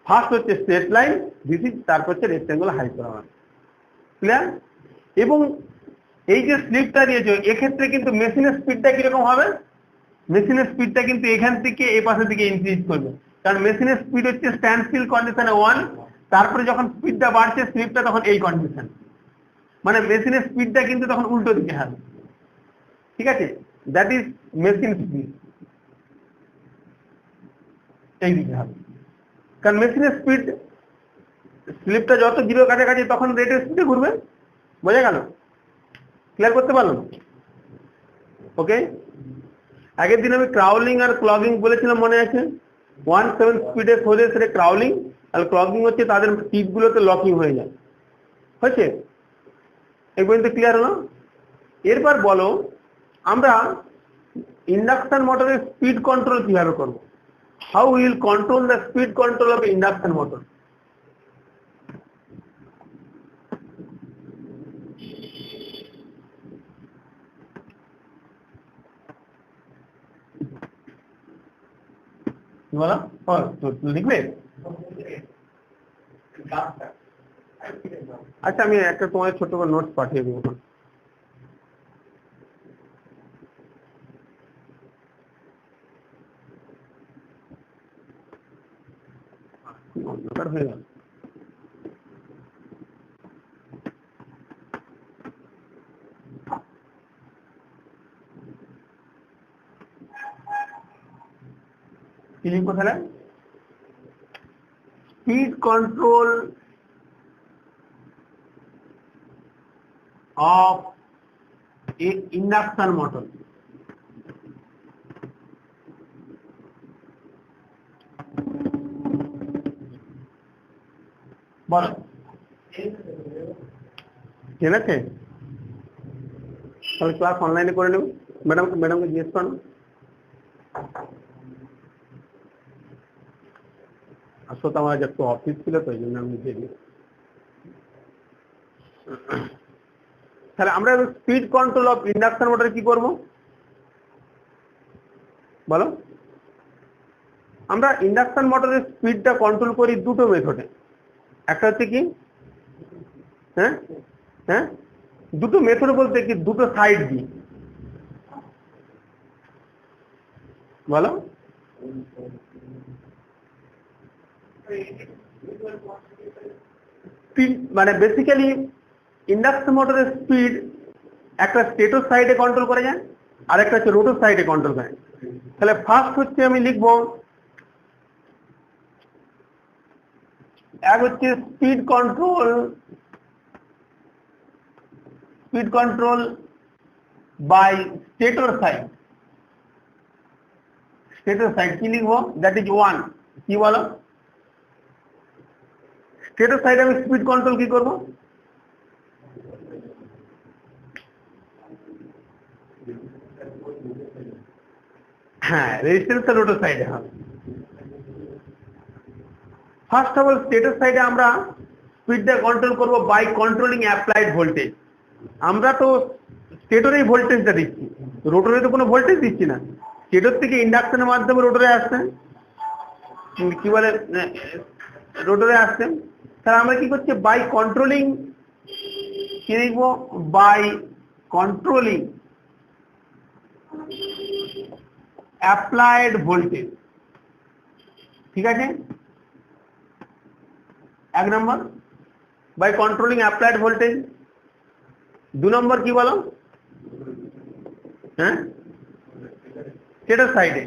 First হচ্ছে স্ট্রেট লাইন, তারপর হচ্ছে রেক্টেঙ্গুলার হাইপারবোলা। ক্লিয়ার? এবং এই যে স্লিপটা দিয়েছো, এক্ষেত্রে কিন্তু মেশিনের স্পিডটা কিরকম হবে, মেশিনের স্পিডটা কিন্তু এখান থেকে এই পাশের দিকে ইনক্রিজ করবে, কারণ মেশিনের স্পিড হচ্ছে স্ট্যান্ড স্টিল কন্ডিশনে 1, তারপরে যখন স্পিডটা বাড়ছে স্লিপটা তখন এই কন্ডিশন, মানে মেশিনের স্পিডটা কিন্তু তখন উল্টো দিকে হবে। ঠিক আছে, দ্যাট ইজ মেশিন স্পিড, এই দিকে হবে, কারণ মেশিনের স্পিড, স্লিপটা যত জিরো কাছাকাছি তখন রেটের স্পিডে ঘুরবে। বোঝা গেল? ক্লিয়ার করতে পারলাম? ওকে, আগের দিন আমি ক্রাউলিং আর ক্লগিং বলেছিলাম, মনে আছে? 1/7 স্পিডে সোজে সেটা ক্রাউলিং, আর ক্লগিং হচ্ছে তাদের টিপগুলোতে লকিং হয়ে যায়। হয়েছে? এই পর্যন্ত ক্লিয়ার হলো? এরপর বলো, আমরা ইন্ডাকশন মোটরের স্পিড কন্ট্রোল কিভাবে করব? How will control the speed control of induction motor? বলো, লিখবে? আচ্ছা, আমি একটা তোমার ছোট করে নোটস পাঠিয়ে দেবো। অন্ধকার হয়ে গেল। কি লিখবো তাহলে? Speed control of a induction motor। বলো, ঠিক আছে? তাহলে ক্লাস অনলাইনে করে নেব, ম্যাডামকে জিজ্ঞেস করো। আসলে তো আমার একটু অফিস ছিল, তো এই জন্য আমি দিয়ে দিই। তাহলে আমরা speed control of induction motor কি করব বলো? আমরা ইন্ডাকশন মোটরের স্পিডটা কন্ট্রোল করি দুটো মেথডে। একটা হচ্ছে কি, হ্যাঁ হ্যাঁ, দুটো মেথড বলতে কি, দুটো সাইড দিয়ে বলো। মানে বেসিক্যালি ইন্ডাকশন মোটরের স্পিড একটা স্টেটর সাইডে কন্ট্রোল করা যায়, আর একটা হচ্ছে রোটর সাইডে কন্ট্রোল করা যায়। তাহলে ফার্স্ট হচ্ছে আমি লিখবো, এক হচ্ছে speed control by stator side. Stator side কি লিখবো, দ্যাট ইজ 1। কি বলো, স্টেটর সাইডে আমি স্পিড কন্ট্রোল কি করব, হ্যাঁ রেজিস্ট্যান্স রোটর সাইডে হবে। ফার্স্ট অফ অল স্টেটর সাইডে আমরা স্পিডটা কন্ট্রোল করব বাই কন্ট্রোলিং অ্যাপ্লাইড ভোল্টেজ। আমরা তো স্টেটরেই ভোল্টেজটা দিচ্ছি, রোটরে তো কোনো ভোল্টেজ দিচ্ছি না। স্টেটর থেকে ইন্ডাকশনের মাধ্যমে রোটরে আসছে, কি বলে রোটরে আসছে। তাহলে আমরা কি করছি, বাই কন্ট্রোলিং, কি লিখবো, বাই কন্ট্রোলিং অ্যাপ্লাইড ভোল্টেজ। ঠিক আছে, এক নম্বর বাই কন্ট্রোলিং অ্যাপ্লাইড ভোল্টেজ। 2 নম্বর কি বলো, হ্যাঁ স্টেটর সাইডে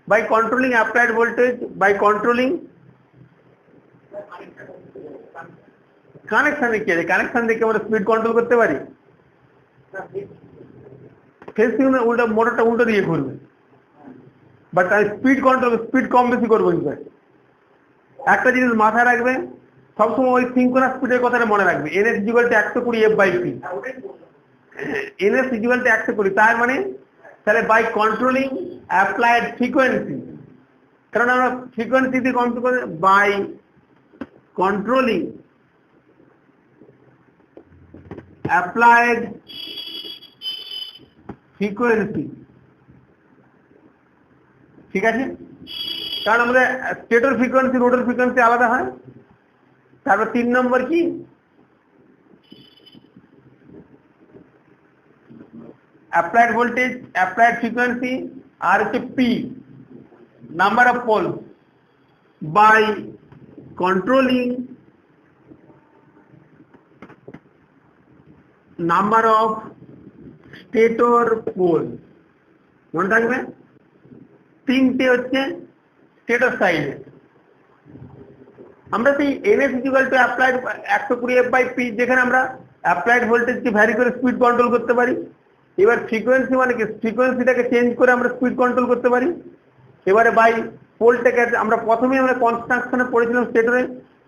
by controlling applied voltage, by controlling কানেকশনে। কি আছে, কানেকশন দেখে আমরা স্পিড কন্ট্রোল করতে পারি। ফেজ সিগন্যাল উল্টা, মোটরটা উল্টো দিয়ে ঘুরবে, বাট আমি স্পিড কন্ট্রোল, স্পিড কম বেশি করবো। একটা জিনিস মাথায় রাখবে, সবসময় ওই সিঙ্ক্রোনাস স্পিডের কথাটা মনে রাখবে, NS = 120 f/p। NS = 120, তার মানে তাহলে বাই কন্ট্রোলিং অ্যাপ্লাইড ফ্রিকোয়েন্সি, কারণ আমরা ফ্রিকোয়েন্সি দিয়ে কন্ট্রোল করে, বাই কন্ট্রোলিং অ্যাপ্লাইড ফ্রিকোয়েন্সি। ঠিক আছে, কারণ আমাদের স্টেটর ফ্রিকোয়েন্সি রোটর ফ্রিকোয়েন্সি আলাদা হয়। তারপর 3 নম্বর কি, অ্যাপ্লাইড ভোল্টেজ, অ্যাপ্লাইড ফ্রিকোয়েন্সি, আর হচ্ছে P, number of pole, by controlling number of stator pole. মনে থাকবে, 3টে হচ্ছে স্টেটর সাইডে। আমরা সেই NS = অ্যাপ্লাইড 120 f/p, যেখানে আমরা অ্যাপ্লাইড ভোল্টেজকে ভ্যারি করে স্পিড কন্ট্রোল করতে পারি। এবার ফ্রিকোয়েন্সি মানে কি, ফ্রিকোয়েন্সিটাকে চেঞ্জ করে আমরা স্পিড কন্ট্রোল করতে পারি। এবারে বাই পোলটাকে আমরা প্রথমেই আমরা কনস্ট্রাকশনে পড়েছিলাম স্টেটরে,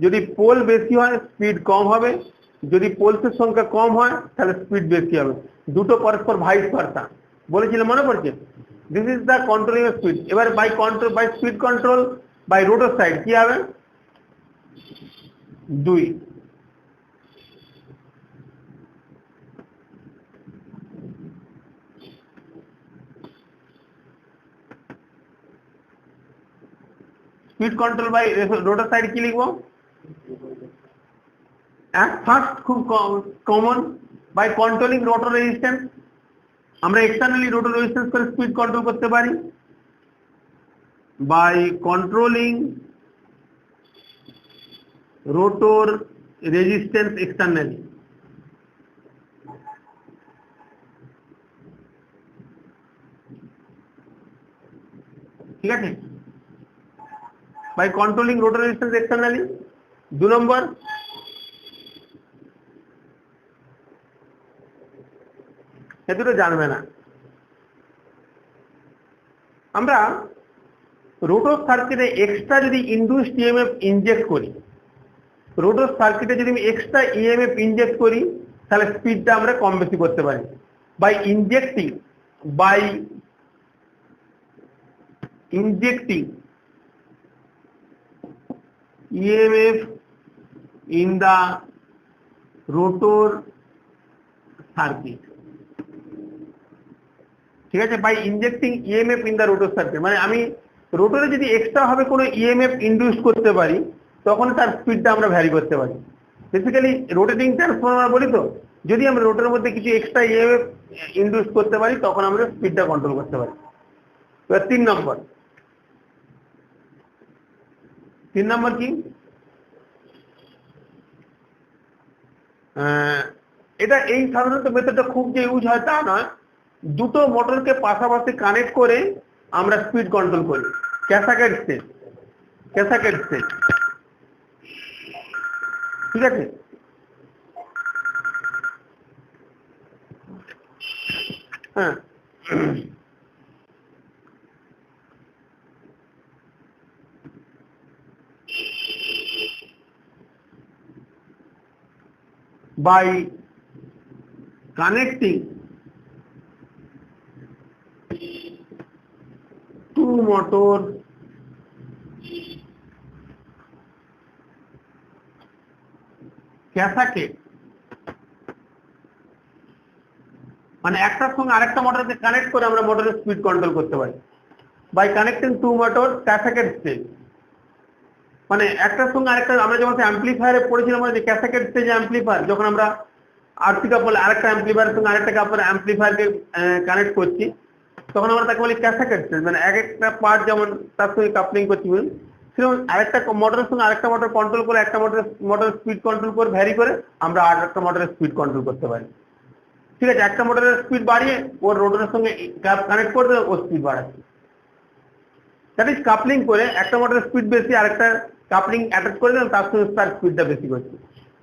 যদি পোল বেশি হয় স্পিড কম হবে, যদি পোলসের সংখ্যা কম হয় তাহলে স্পিড বেশি হবে। দুটো পরস্পর ভাইস ভার্সা বলেছিলাম, মনে পড়ছে? This is the controlling speed. এবার by speed control by rotor side কি হবে, 2। Speed control by rotor side কি লিখবো, ফার্স্ট খুব common, by controlling rotor resistance. আমরা এক্সটার্নালি রোটর রেজিস্ট্যান্স করে স্পিড কন্ট্রোল করতে পারি, by controlling rotor resistance externally. ঠিক আছে, by controlling rotor resistance externally. 2 নম্বর, এ দুটো জানবে না। আমরা রোটর সার্কিটে এক্সট্রা যদি ইনডিউসড ইএমএফ ইনজেক্ট করি, রোটর সার্কিটে যদি আমি এক্সট্রা ইএমএফ ইনজেক্ট করি, তাহলে স্পিডটা আমরা কম বেশি করতে পারি। By injecting EMF in the rotor circuit। ঠিক আছে, by injecting EMF in the rotor circuit, মানে আমি রোটরে যদি এক্সট্রা ভাবে কোনো EMF ইনডিউস করতে পারি, তখন তার স্পিডটা আমরা ভ্যারি করতে পারি। বেসিক্যালি রোটেটিং ট্রান্সফরমার বলি তো, যদি আমরা রোটের মধ্যে কিছু এক্সট্রা ইএমএফ ইনডিউস করতে পারি তখন আমরা স্পিডটা কন্ট্রোল করতে পারি। এবার 3 নম্বর কি, এটা এই সাধারণত মেথডটা খুব যে ইউজ হয় তা নয়, দুটো মোটরকে পাশাপাশি কানেক্ট করে আমরা স্পিড কন্ট্রোল করি। ক্যাসাকেড স্টেজ, ঠিক আছে। হ্যাঁ, by connecting two motors cascade, মানে একটার সঙ্গে আরেকটা মোটরকে কানেক্ট করে আমরা মোটরের স্পিড কন্ট্রোল করতে পারি। By connecting to motor cascade stage, মানে একটার সঙ্গে আরেকটা, আমরা যখন অ্যাম্পলিফায়ারে পড়েছিলাম যে ক্যাসাকেড স্টেজ অ্যাম্পলিফায়ার, যখন আমরা আরসি কাপল আরেকটা অ্যাম্পলিফায়ারের সঙ্গে আরেকটা কাপল অ্যাম্পলিফায়ারকে কানেক্ট করছি তখন আমরা তাকে বলি ক্যাসাকেড স্টেজ, মানে এক একটা পার্ট যেমন তার সঙ্গে কাপলিং করছি সেরকম আরেকটা মোটরের সঙ্গে আরেকটা মোটর কন্ট্রোল করে একটা মোটরের স্পিড কন্ট্রোল করে ভ্যারি করে আমরা আরেকটা মোটরের স্পিড কন্ট্রোল করতে পারি। ঠিক আছে, একটা মোটরের স্পিড বাড়িয়ে ওর রোটরের সঙ্গে কানেক্ট করতে ও স্পিড বাড়াচ্ছে। দ্যাট ইজ কাপলিং করে একটা মোটরের স্পিড বেশি আরেকটা কাপলিং অ্যাটাচ করে দিলাম তার সঙ্গে তার স্পিডটা বেশি করছে।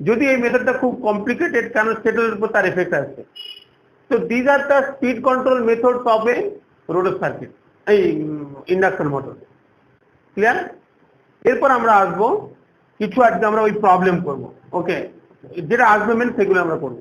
যদি এই মেথডটা খুব কমপ্লিকেটেড কারণ সেটার উপর তার এফেক্ট আসছে। তো these are the speed control methods of A rotor circuit, এই ইন্ডাকশন মোটর। ক্লিয়ার? এরপর আমরা আসবো কিছু আজকে আমরা ওই প্রবলেম করবো। ওকে, যেটা আসবে মেন সেগুলো আমরা করবো।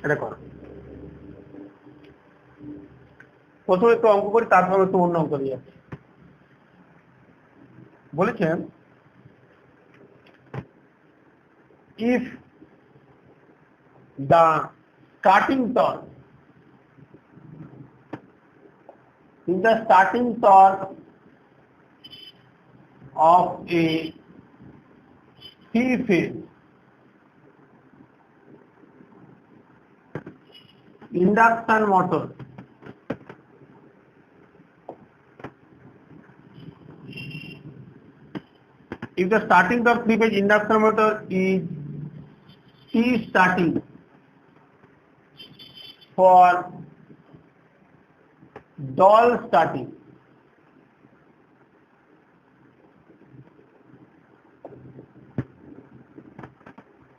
এটা কর, প্রথমে একটু অঙ্ক করি তারপর একটু অন্য অঙ্ক দিয়ে বলেছেন if the starting torque of a three-phase induction motor if the starting torque three-phase induction motor is T starting for dull starting,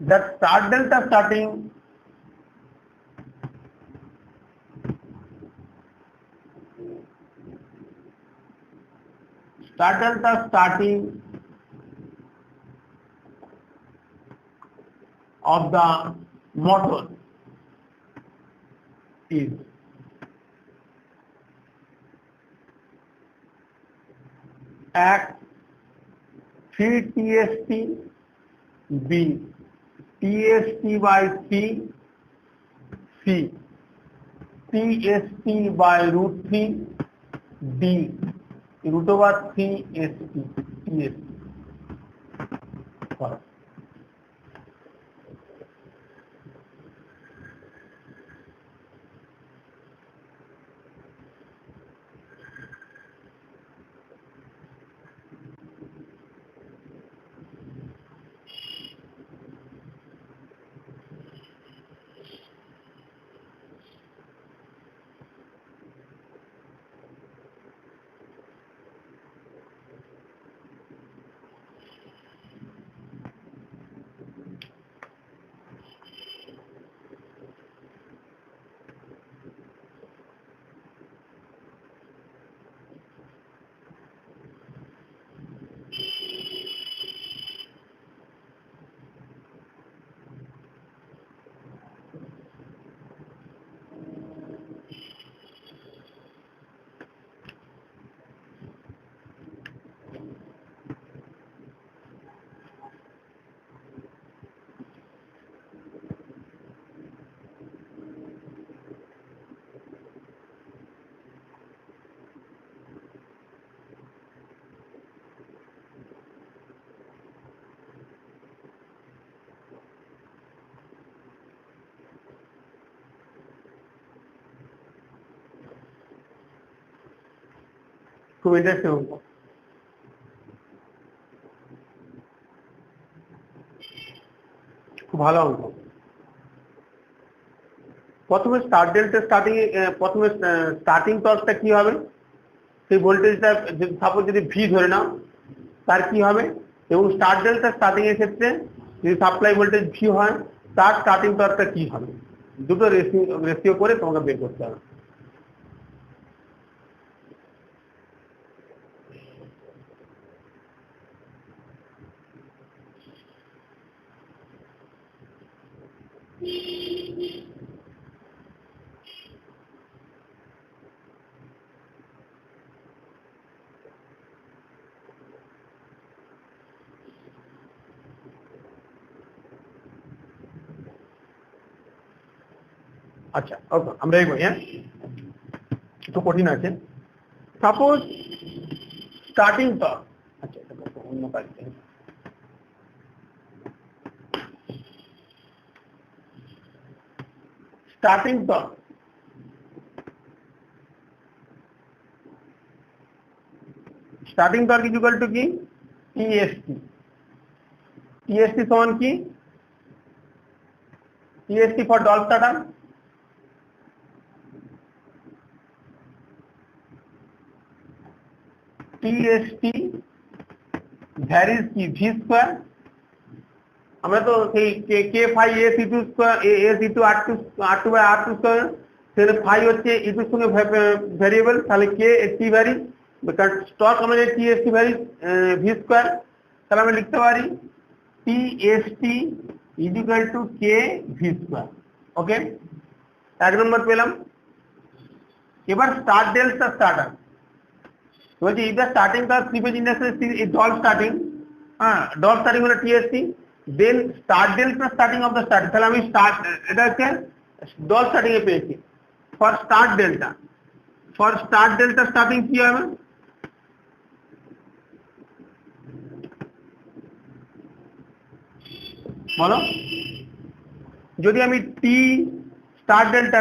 that start delta starting of the motor is X 3 TST, B TST by 3, C TST by root 3, D root over 3 ST TST. খুব interesting অঙ্ক, খুব ভালো অঙ্ক। প্রথমে প্রথমে starting টর্কটা কি হবে, সেই ভোল্টেজটা সাপোজ যদি ভি ধরে নাও তার কি হবে, এবং স্টার্ট ডেল্টা স্টার্টিং এর ক্ষেত্রে যদি সাপ্লাই ভোল্টেজ ভি হয় তার স্টার্টিং টর্কটা কি হবে, দুটো রেশিও করে তোমাকে বের করতে হবে। আচ্ছা ওকে, আমরা এগোই। হ্যাঁ, একটু কঠিন আছে। সাপোজ স্টার্টিং টর্ক, আচ্ছা এটা অন্য কাজ, starting torque is equal to কি TST সমান কি TST for DOL starter, TST varies কি ভি স্কয়ার, আমরা তো সেই K phi A C two square A C two R two by R two square, সেটা ফাই হচ্ছে ই টুর সঙ্গে ভ্যারিয়েবল, তাহলে কে টি ভ্যারি, কারণ স্টক আমাদের টিএসটি ভ্যারি ভি স্কয়ার, তাহলে আমরা লিখতে পারি TST is equal to K V square. ওকে, এক নম্বর পেলাম। এবার স্টার্ট ডেল্টা স্টার্টার বলছি, if the starting torque slippage inductor is DOL starting, হ্যাঁ ডল স্টার্টিং হলো TST, then star delta starting of the star, তাহলে আমি স্টার্ট এটা হচ্ছে ডল স্টার্টিং এ পেয়েছি। ফর স্টার্ট ডেল্টা স্টার্টিং কি হবে, বলো, যদি আমি টি স্টার্ট ডেল্টা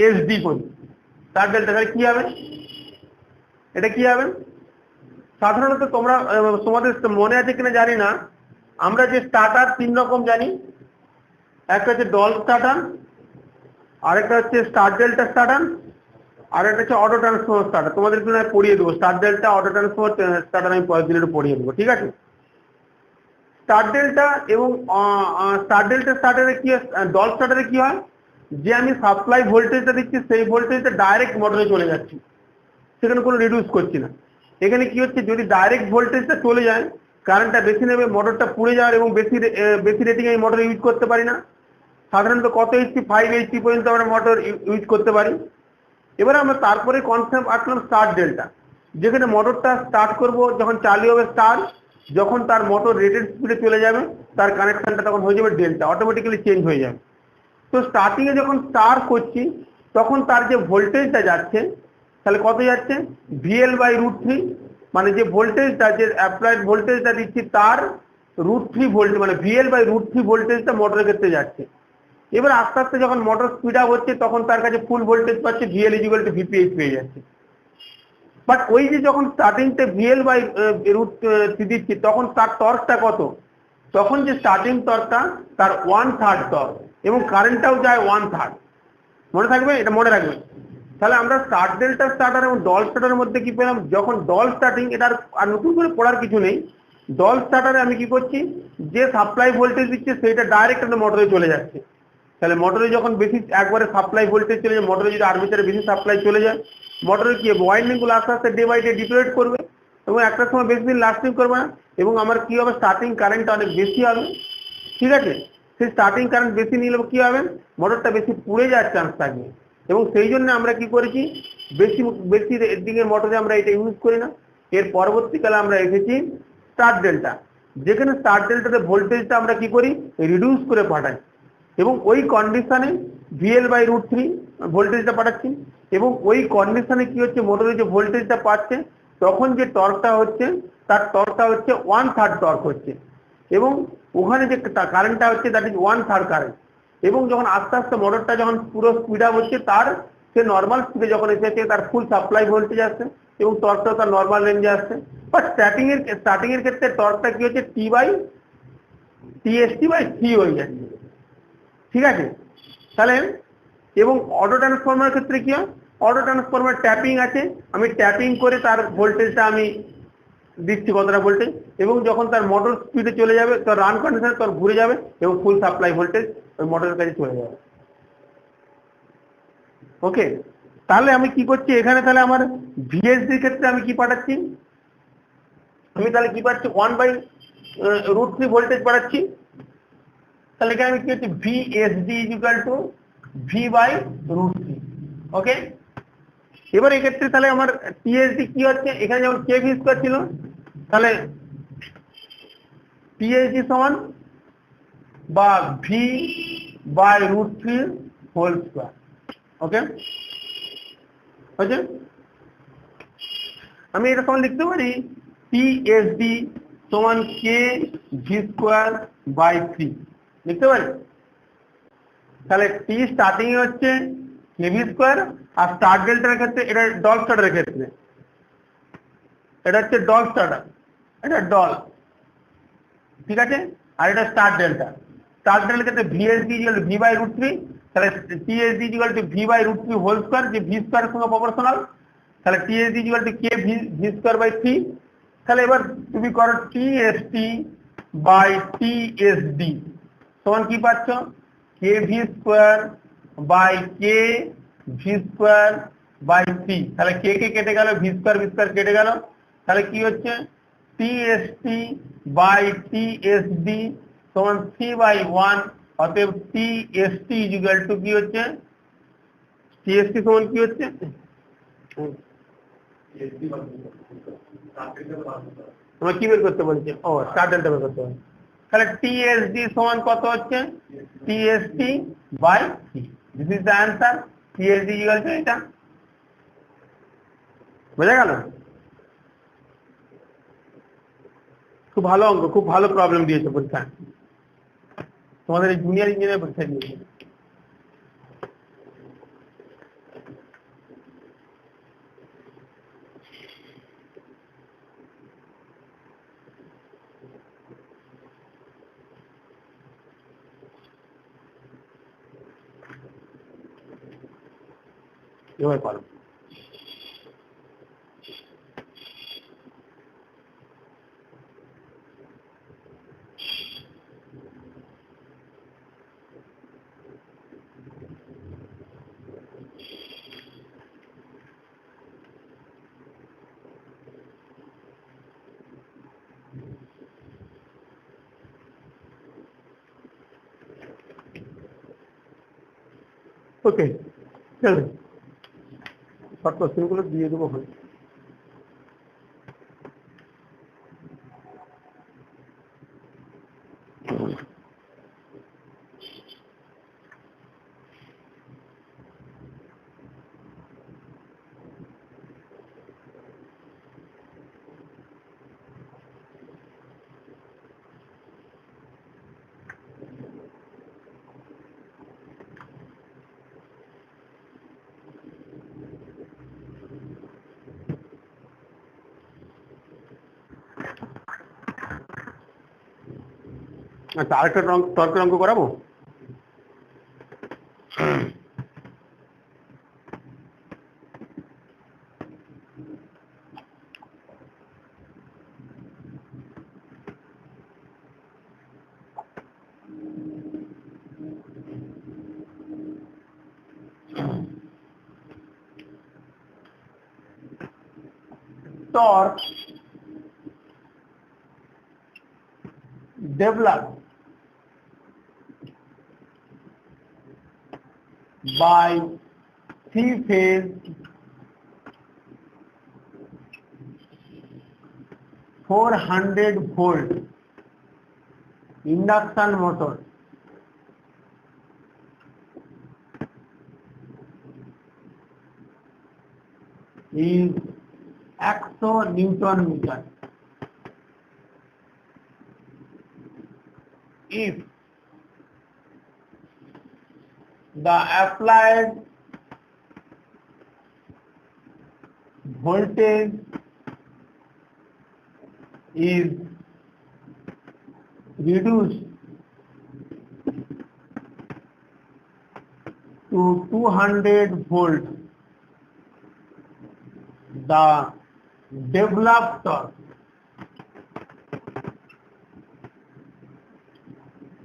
এসডি করি স্টার্ট ডেল্টা, তাহলে কি হবে, এটা কি হবে, সাধারণত তোমাদের মনে আছে কিনা জানি না, আমরা যে স্টার্টার তিন রকম জানি, একটা হচ্ছে ডল স্টার্টার, আরেকটা হচ্ছে স্টার্ট ডেল্টা স্টার্টার, আর একটা হচ্ছে অটো ট্রান্সফর্মার স্টার্টার। তোমাদের জন্য পড়িয়ে দেবো start delta auto transformer starter, আমি পরের দিন একটু পড়িয়ে দেবো, ঠিক আছে। স্টার্ট ডেল্টা এবং স্টার্ট ডেল্টা স্টার্টারে কি ডল স্টার্টারে কি হয়, যে আমি সাপ্লাই ভোল্টেজটা দিচ্ছি সেই ভোল্টেজটা ডাইরেক্ট মোটরে চলে যাচ্ছে, সেখানে কোনো রিডিউস করছি না। এখানে কি হচ্ছে, যদি ডাইরেক্ট ভোল্টেজটা চলে যায় কারেন্টটা বেশি নেবে, মোটরটা পুড়ে যাওয়ার, এবং বেশি রেটিং আমি মোটর ইউজ করতে পারি না। সাধারণত কত এইচপি 5 এইচপি পর্যন্ত আমরা মোটর ইউজ করতে পারি। এবারে আমরা তারপরে কনসেপ্ট আসলাম স্টার্ট ডেল্টা, যেখানে মোটরটা স্টার্ট করব যখন চালু হবে স্টার, যখন তার মোটর রেটেড স্পিডে চলে যাবে তার কানেকশনটা তখন হয়ে যাবে ডেল্টা, অটোমেটিক্যালি চেঞ্জ হয়ে যাবে। তো স্টার্টিং এ যখন স্টার করছি তখন তার যে ভোল্টেজটা যাচ্ছে, তাহলে কত যাচ্ছে ভিএল বাই √3, মানে যে ভোল্টেজটা যে অ্যাপ্লাইড ভোল্টেজটা দিচ্ছি তার √3 ভোল্ট, মানে ভিএল বাই √3 ভোল্টেজটা মোটরের ক্ষেত্রে যাচ্ছে। এবার আস্তে আস্তে যখন মোটর স্পিড আপ হচ্ছে তখন তার কাছে ফুল ভোল্টেজ পাচ্ছে, VL is equal two VPH পেয়ে যাচ্ছে। বাট ওই যে যখন স্টার্টিংতে ভিএল বাই √3 দিচ্ছি তখন তার টর্কটা কত, তখন যে স্টার্টিং টর্কটা তার 1/3 টর্ক, এবং কারেন্টটাও যায় 1/3, মনে থাকবে, এটা মনে রাখবে। তাহলে আমরা স্টার্ট ডেল্টা স্টার্টার এবং ডল স্টার্টারের মধ্যে কি পেলাম, যখন ডল স্টার্টিং, এটার আর নতুন করে পড়ার কিছু নেই, ডল স্টার্টারে আমি কি করছি, যে সাপ্লাই ভোল্টেজ দিচ্ছে সেইটা ডাইরেক্ট আমাদের মোটরে চলে যাচ্ছে। তাহলে মোটরে যখন বেশি একবারে সাপ্লাই ভোল্টেজ চলে যায়, মোটরে যদি আর্মেচারে বেশি সাপ্লাই চলে যায়, মোটরের কি ওয়াইন্ডিং গুলো আস্তে আস্তে ডে বাই ডে ডিটোরেট করবে, এবং একটা সময় বেশি দিন লাস্টিং করবে না, এবং আমার কি হবে, স্টার্টিং কারেন্টটা অনেক বেশি হবে, ঠিক আছে। সেই স্টার্টিং কারেন্ট বেশি নিলে কি হবে, মোটরটা বেশি পুড়ে যাওয়ার চান্স থাকবে, এবং সেই জন্য আমরা কি করেছি, বেশি বেশি রেটিংয়ের মোটরে আমরা এটা ইউজ করি না। এর পরবর্তীকালে আমরা এসেছি স্টার্ট ডেল্টা, যেখানে স্টার্ট ডেল্টাতে ভোল্টেজটা আমরা কি করি, রিডিউস করে পাঠাই, এবং ওই কন্ডিশনে ভিএল বাই √3 ভোল্টেজটা পাঠাচ্ছি, এবং ওই কন্ডিশনে কি হচ্ছে, মোটরে যে ভোল্টেজটা পাচ্ছে তখন যে টর্কটা হচ্ছে তার টর্কটা হচ্ছে 1/3 টর্ক হচ্ছে, এবং ওখানে যে কারেন্টটা হচ্ছে দ্যাট ইজ 1/3 কারেন্ট। এবং যখন আস্তে আস্তে মোটরটা যখন পুরো স্পিড আপ হচ্ছে, তার সে নর্মাল স্পিডে যখন এসেছে তার ফুল সাপ্লাই ভোল্টেজ আসছে, এবং টর্কটা তার নর্মাল রেঞ্জে আসছে। বাট স্টার্টিং এর ক্ষেত্রে টর্কটা কি হচ্ছে T/T/3 হয়ে যাচ্ছে, ঠিক আছে। তাহলে এবং অটো ট্রান্সফরমার ক্ষেত্রে কি হয়, অটো ট্রান্সফরমার ট্যাপিং আছে, আমি ট্যাপিং করে তার ভোল্টেজটা আমি দিচ্ছি কতটা ভোল্টেজ, এবং যখন তার মোটর স্পিডে চলে যাবে তার রান কন্ডিশনে তার ঘুরে যাবে এবং ফুল সাপ্লাই ভোল্টেজ ওই মোটরের কাছে চলে যাবে। ওকে, তাহলে আমি কি করছি এখানে, তাহলে আমার ভিএসডি ক্ষেত্রে আমি কি পাঠাচ্ছি, আমি তাহলে কি পাচ্ছি 1/√3 ভোল্টেজ পাঠাচ্ছি। তাহলে এখানে আমি কি হচ্ছে ভিএসডি V/√3। ওকে, এবার এক্ষেত্রে তাহলে আমার টিএসডি কি হচ্ছে, এখানে যেমন কে/ভি² ছিল, তাহলে টিএসডি সমান বা V/√3 হোল স্কয়ার। ওকে, হয়েছে। আমি এটা সমান লিখতে পারি টিএসডি সমান K/V²/3 লিখতে পারি। তাহলে টি স্টার্টিং এ হচ্ছে K/V², আর স্টার্ট ডেল্টার ক্ষেত্রে এটা ডল স্টার্টারের ক্ষেত্রে এটা হচ্ছে ডল স্টার্টার, এটা ডল, ঠিক আছে। আর এটা স্টার্ট ডেল্টার ক্ষেত্রে ভিএসডি V/√3, তাহলে টিএসডি V/√3 হোল স্কয়ার, যে ভি স্কয়ারের সঙ্গে প্রপোর্শনাল। তাহলে টিএসডি K/V²/3। তাহলে এবার তুমি করো টিএসডি/টিএসডি সমান কি পাচ্ছ, K/V²/K/V²/3। তাহলে কে কে কেটে গেল, V² কেটে গেল, তাহলে কি হচ্ছে টিএসডি/টিএসডি সমান 3/1। অতএব টিএসডি কি হচ্ছে, টিএসডি সমান কি হচ্ছে, আমরা কি বের করতে বলছি, ও স্টার ডেল্টা বের করতে হবে। তাহলে টিএসডি সমান কত হচ্ছে, টিএসডি/3। This is the answer. TSD এটা বোঝা গেল। খুব ভালো অঙ্ক, খুব ভালো প্রবলেম দিয়েছে পরীক্ষা, তোমাদের এই জুনিয়র ইঞ্জিনিয়ার পরীক্ষা দিয়েছে। এবার পারো। ওকে, চলো শর্ট কোশ্চেনগুলো দিয়ে দেবো। হয় আচ্ছা, আরেকটা তর্কের অঙ্ক করাবো। Torque developed by three-phase 400-volt induction motor is 100 Newton meter. If the applied voltage is reduced to 200 volt, the developed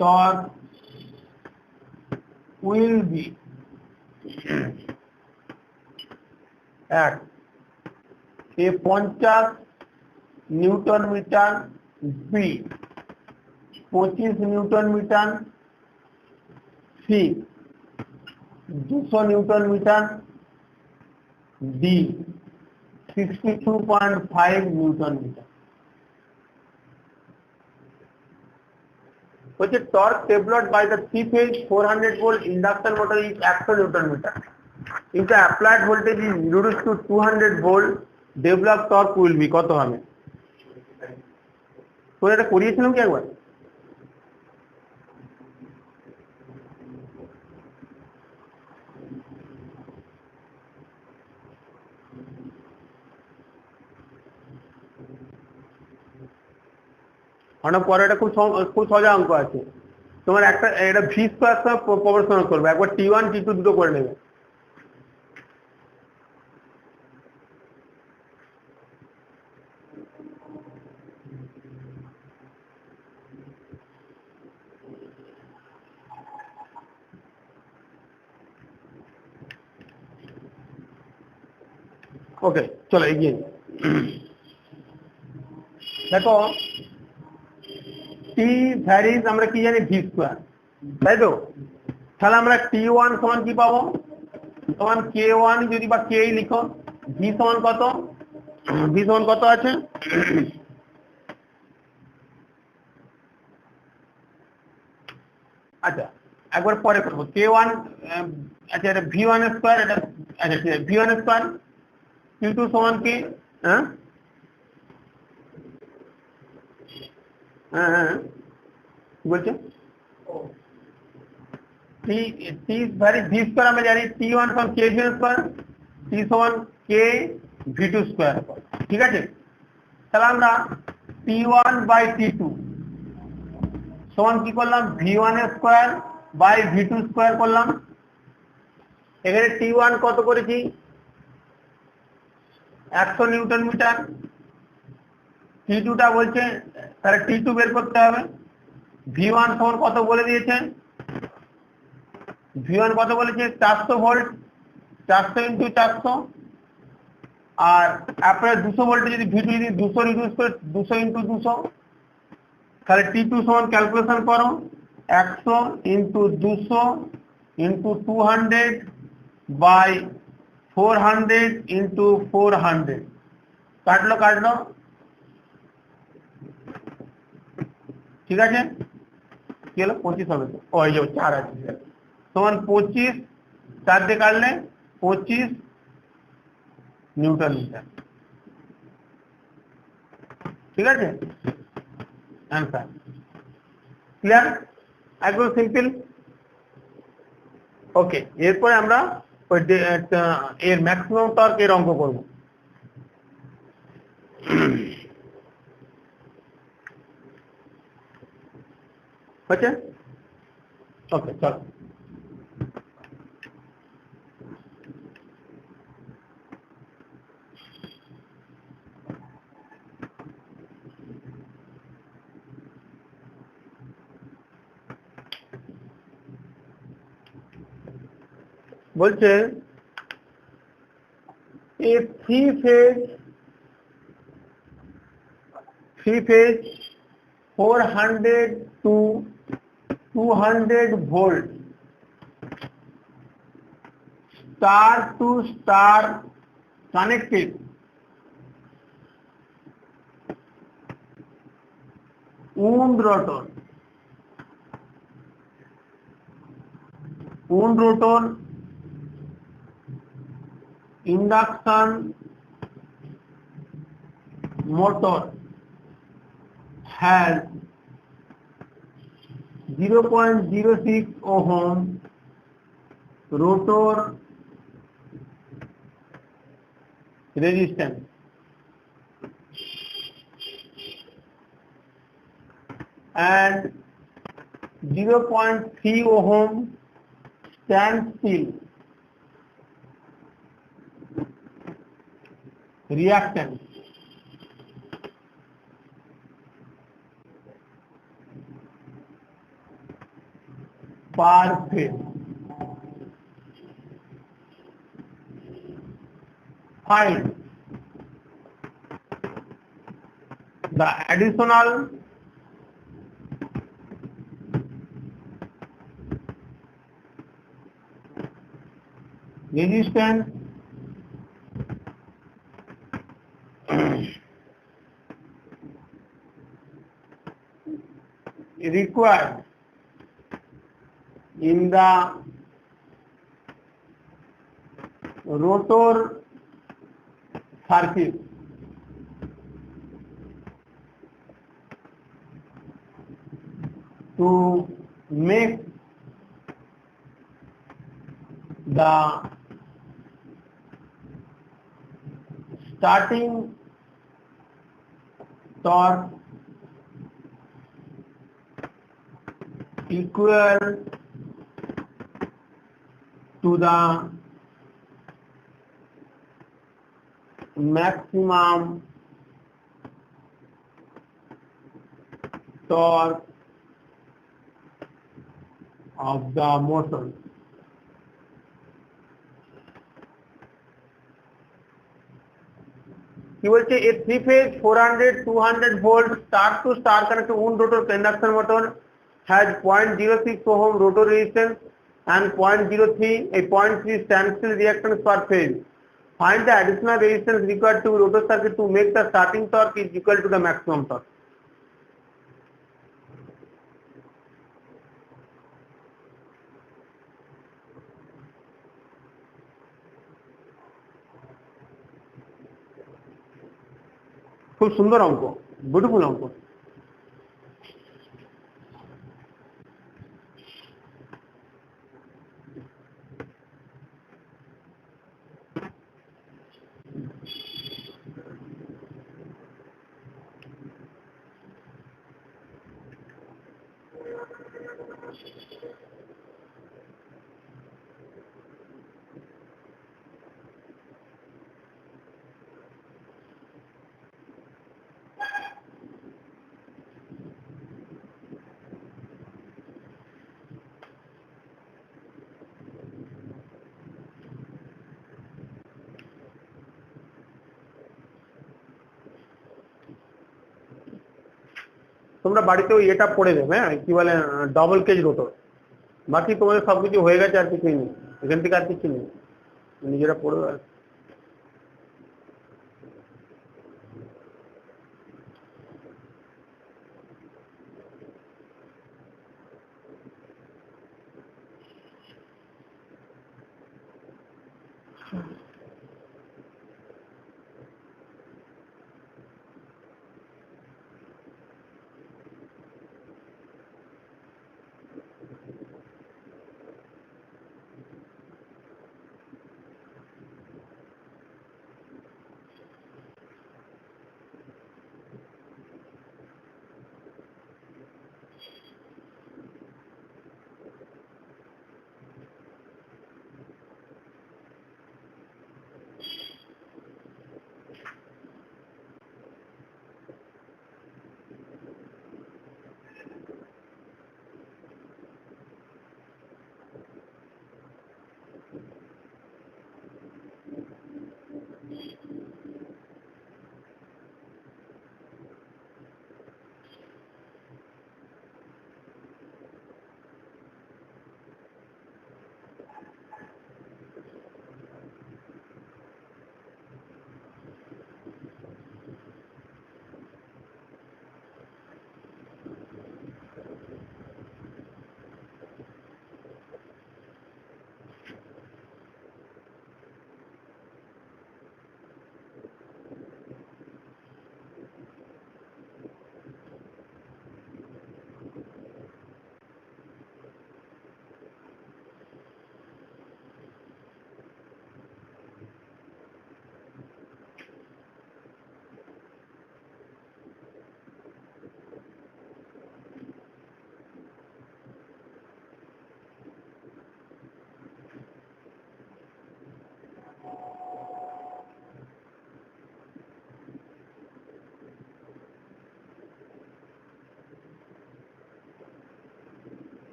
torque will be at A 50 newton metre, B 25 newton metre, C 200 newton metre, D 62.5 newton metre. বলছে torque developed by the 3-phase 400 volt induction motor is 100 newton metre. If the applied voltage is reduced to 200 volt, developed torque will be কত হবে? তো এটা করিয়েছিলাম কি একবার? অনেক পরে এটা খুব সহজ অঙ্ক আছে। তোমার একটা এটা ভি স্কয়ার প্রপোর্শনাল করবে, একবার T1 T2 দুটো করে নেবে। ওকে চলো এগিয়ে দেখো, টি ভ্যারিজ আমরা কি জানি ভি স্কয়ার, তাই তো? তাহলে আমরা T1 সমান কি পাবো? সমান K1 যদি বা K লিখো, ভি সমান কত? ভি সমান কত আছে? আচ্ছা একবার পরে করবো। K1 আচ্ছা এটা V1 স্কয়ার, এটা আচ্ছা ঠিক আছে V1 স্কয়ার, Q2 সমান কি? হ্যাঁ হ্যাঁ হ্যাঁ কি বলছে? টি ভ্যারিজ ভি স্কয়ার আমরা জানি T1 সমান K V স্কয়ার, T সমান K V2 স্কয়ার, ঠিক আছে? তাহলে আমরা T1 বাই T2 সমান কি করলাম? V1 square by V2 square করলাম। এখানে T1 কত করেছি? 100 নিউটন মিটার। T2 টা বলছে, তাহলে T2 বের করতে হবে। V1 সমান কত বলে দিয়েছে? V1 কত বলেছে? 400 ভোল্ট, 400 ইন্টু 400, আর আপনার 200 ভোল্টে যদি V2 যদি 200 রিডিউস করে 200 ইন্টু 200, তাহলে T2 সমান ক্যালকুলেশন করো 100 ইন্টু 200 ইন্টু 200 বাই 400 ইন্টু 400, কাটলো ঠিক আছে? কি হলো? 25 হবে তো? ও এই যে 4 আছে সমান 25, 4 দিয়ে কাটলে 25 নিউটন মিটার, ঠিক আছে? অ্যান্সার ক্লিয়ার, একদম সিম্পল। ওকে এরপরে আমরা ওই এর ম্যাক্সিমাম টর্ক এর অঙ্ক করব। হচ্ছে ওকে চলো। বলছে a three phase 400 to 200 volt star to star connected wound rotor induction motor has 0.06 ohm rotor resistance, and 0.3 ohm standstill reactance per phase. Find the additional resistance required in the rotor circuit to make the starting torque equal to the maximum torque of the motor. কি বলছে a 3 phase 400-200 volt start to star connected wound rotor induction motor has 0.06 ohm rotor resistance and 0.03 standstill reactance per phase. Find the additional resistance required to rotor circuit to make the starting torque is equal to the maximum torque. খুব সুন্দর অঙ্ক, beautiful অঙ্ক। তোমরা বাড়িতে ওই এটা পড়ে দেবে, হ্যাঁ কি বলে ডবল কেজ রোটর, বাকি তোমাদের সবকিছু হয়ে গেছে, আর কিছুই নেই এখান থেকে, আর কিছু নেই, নিজেরা পড়বে।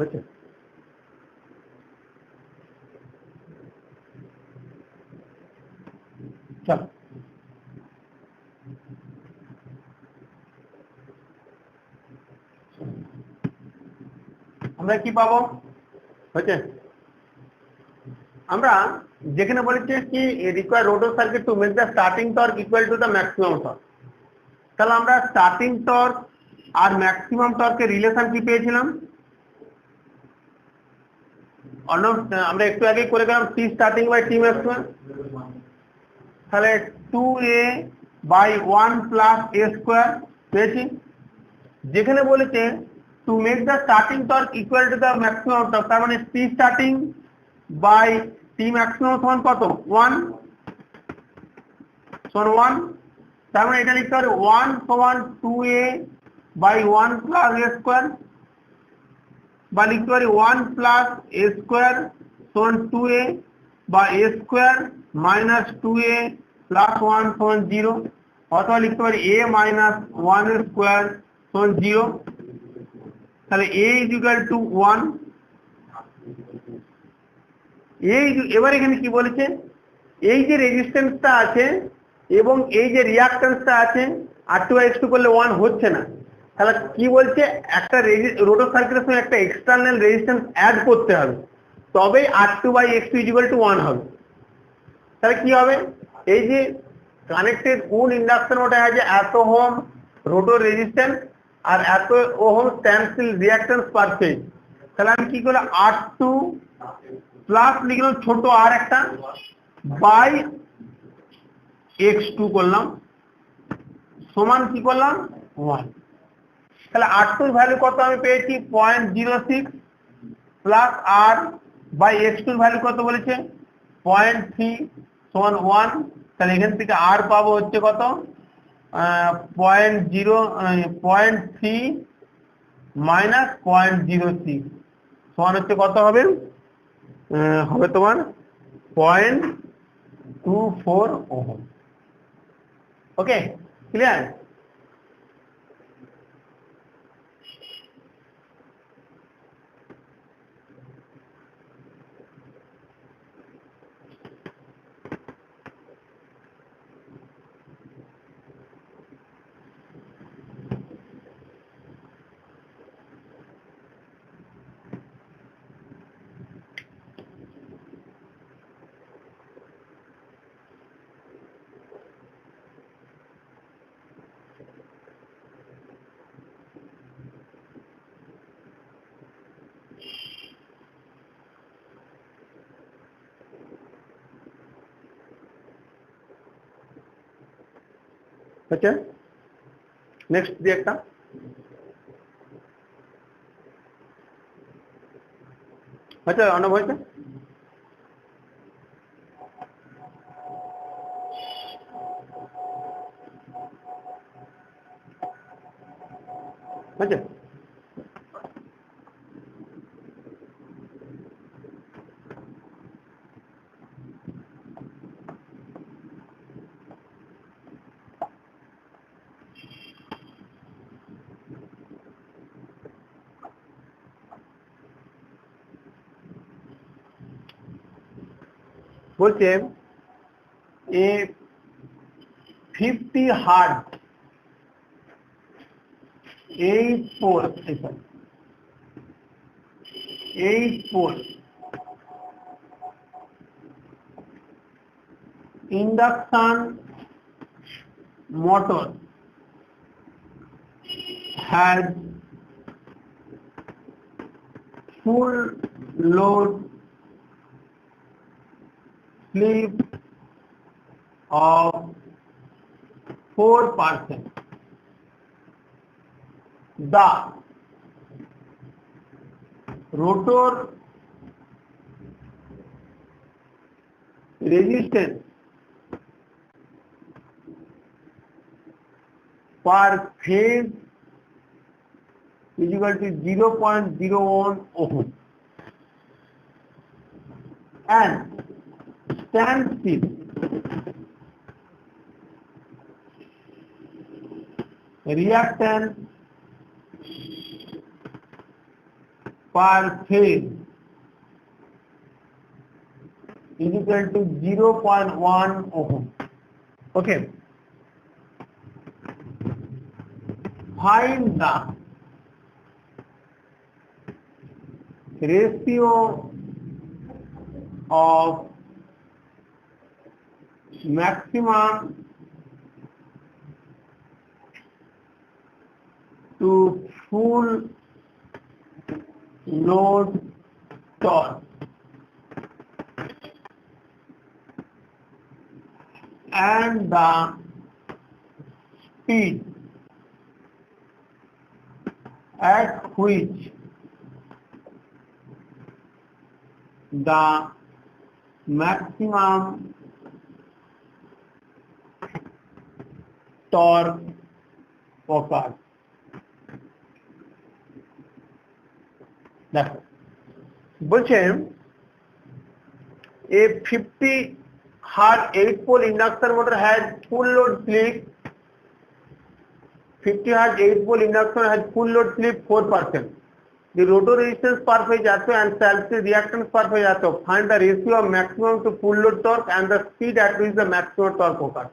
বুঝছো? চলো আমরা কি পাবো হচ্ছে আমরা যেখানে বলেছে কি require rotor circuit to make the starting torque equal to the maximum torque, তাহলে আমরা স্টার্টিং টর্ক আর ম্যাক্সিমাম টর্কের রিলেশন কি পেয়েছিলাম? আমরা একটু আগে করে গেলাম টি স্টার্টিং বাই টি ম্যাক্সিমাম, তাহলে 2a/1 + a² পেয়েছি। যেখানে বলেছে to make the starting torque equal to the maximum torque, তার মানে টি স্টার্টিং বাই টি ম্যাক্সিমাম সমান কত? 1 সমান 1, তার মানে এটা লিখতে হবে 1 সমান 2a/1 + a² বা লিখতে পারি 1 + a² সমান 2a বা a² - 2a + 1 সমান 0, অথবা লিখতে পারি a - 1² সমান 0, তাহলে a = 1। এবার এখানে কি বলেছে, এই যে রেজিস্ট্যান্সটা আছে এবং এই যে রিঅ্যাকট্যান্সটা আছে R2/X2 করলে 1 হচ্ছে না, তাহলে কি বলছে একটা রোটর সার্কিটের সঙ্গে একটা এক্সটার্নাল রেজিস্ট্যান্স অ্যাড করতে হবে, তবেই R2/X2 = 1 হবে। তাহলে কি হবে, এই যে কানেক্টেড কোন ইন্ডাকশন ওটা আছে এত ওহম রোটর রেজিস্ট্যান্স আর এত ওহম স্ট্যান্ডস্টিল রিঅ্যাকট্যান্স পার ফেজ, তাহলে আমি কি করলাম R2 প্লাস লিখলাম ছোট আর একটা বাই X2 করলাম সমান কি করলাম 1, তাহলে R2 এর ভ্যালু কত আমি পেয়েছি 0.06 প্লাস আর বাই X2 এর ভ্যালু কত বলেছে 0.3 সমান 1, তাহলে এখান থেকে আর পাবো হচ্ছে কত 0.3 মাইনাস 0.06 সমান হচ্ছে কত হবে হবে তোমার 0.24 ওহম। ওকে, ক্লিয়ার? আচ্ছা, নেক্সট দিয়ে একটা আচ্ছা অনব হয়েছে আচ্ছা বলছে এ 50 hertz 84 induction motor has full load slip of 4%. The rotor resistance per phase is equal to 0.01 ohm and standstill reactance per phase is equal to 0.1 ohm. Okay. Find the ratio of maximum to full load torque and the speed at which the maximum torque occurs. দেখো বলছেন a 50 Hz 8 pole induction motor has full load slip 50 Hz 8 pole induction has full load slip 4%. The rotor resistance per phase also and self reactance per phase also. Find the ratio of maximum to full load torque and the speed at which the maximum torque occurs.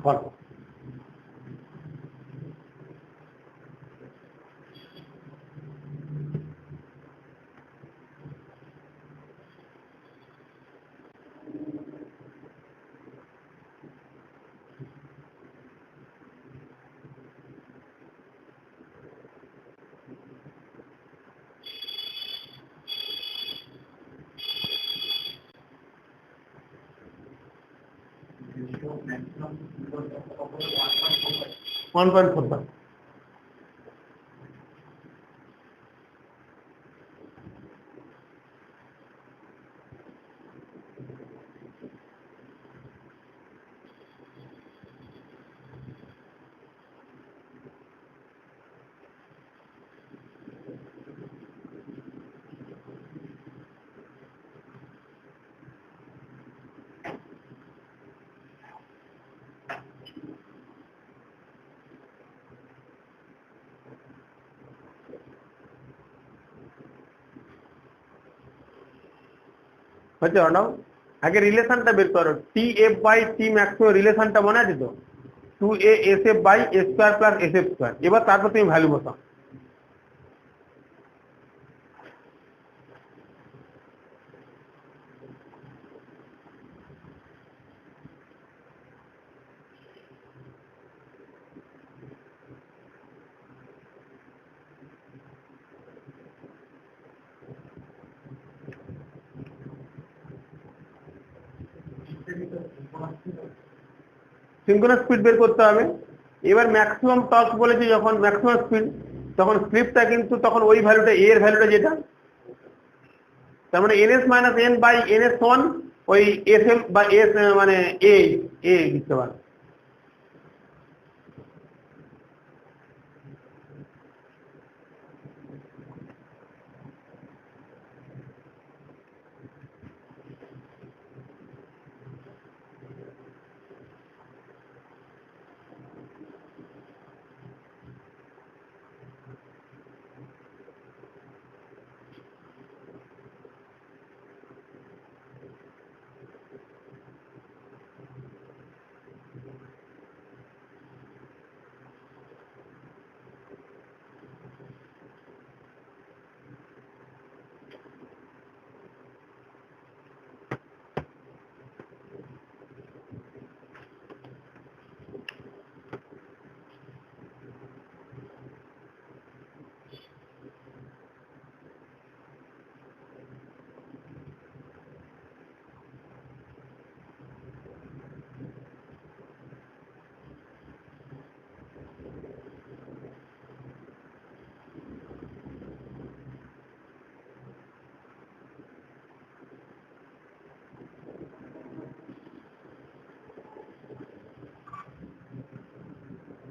Follow. One point four. হচ্ছে অর্ণব আগে রিলেশনটা বের করো TF by T maximum রিলেশনটা মনে আছে তো 2A SF বাই A square plus SF square এবার তারপর তুমি ভ্যালু বসাও সিনক্রোনাস স্পিড বের করতে হবে এবার ম্যাক্সিমাম টর্ক বলেছি যখন ম্যাক্সিমাম স্পিড তখন স্লিপটা কিন্তু তখন ওই ভ্যালুটা a এর ভ্যালুটা যেটা তার মানে ns - n বাই ns1 ওই sm বা s মানে a লিখতে পারো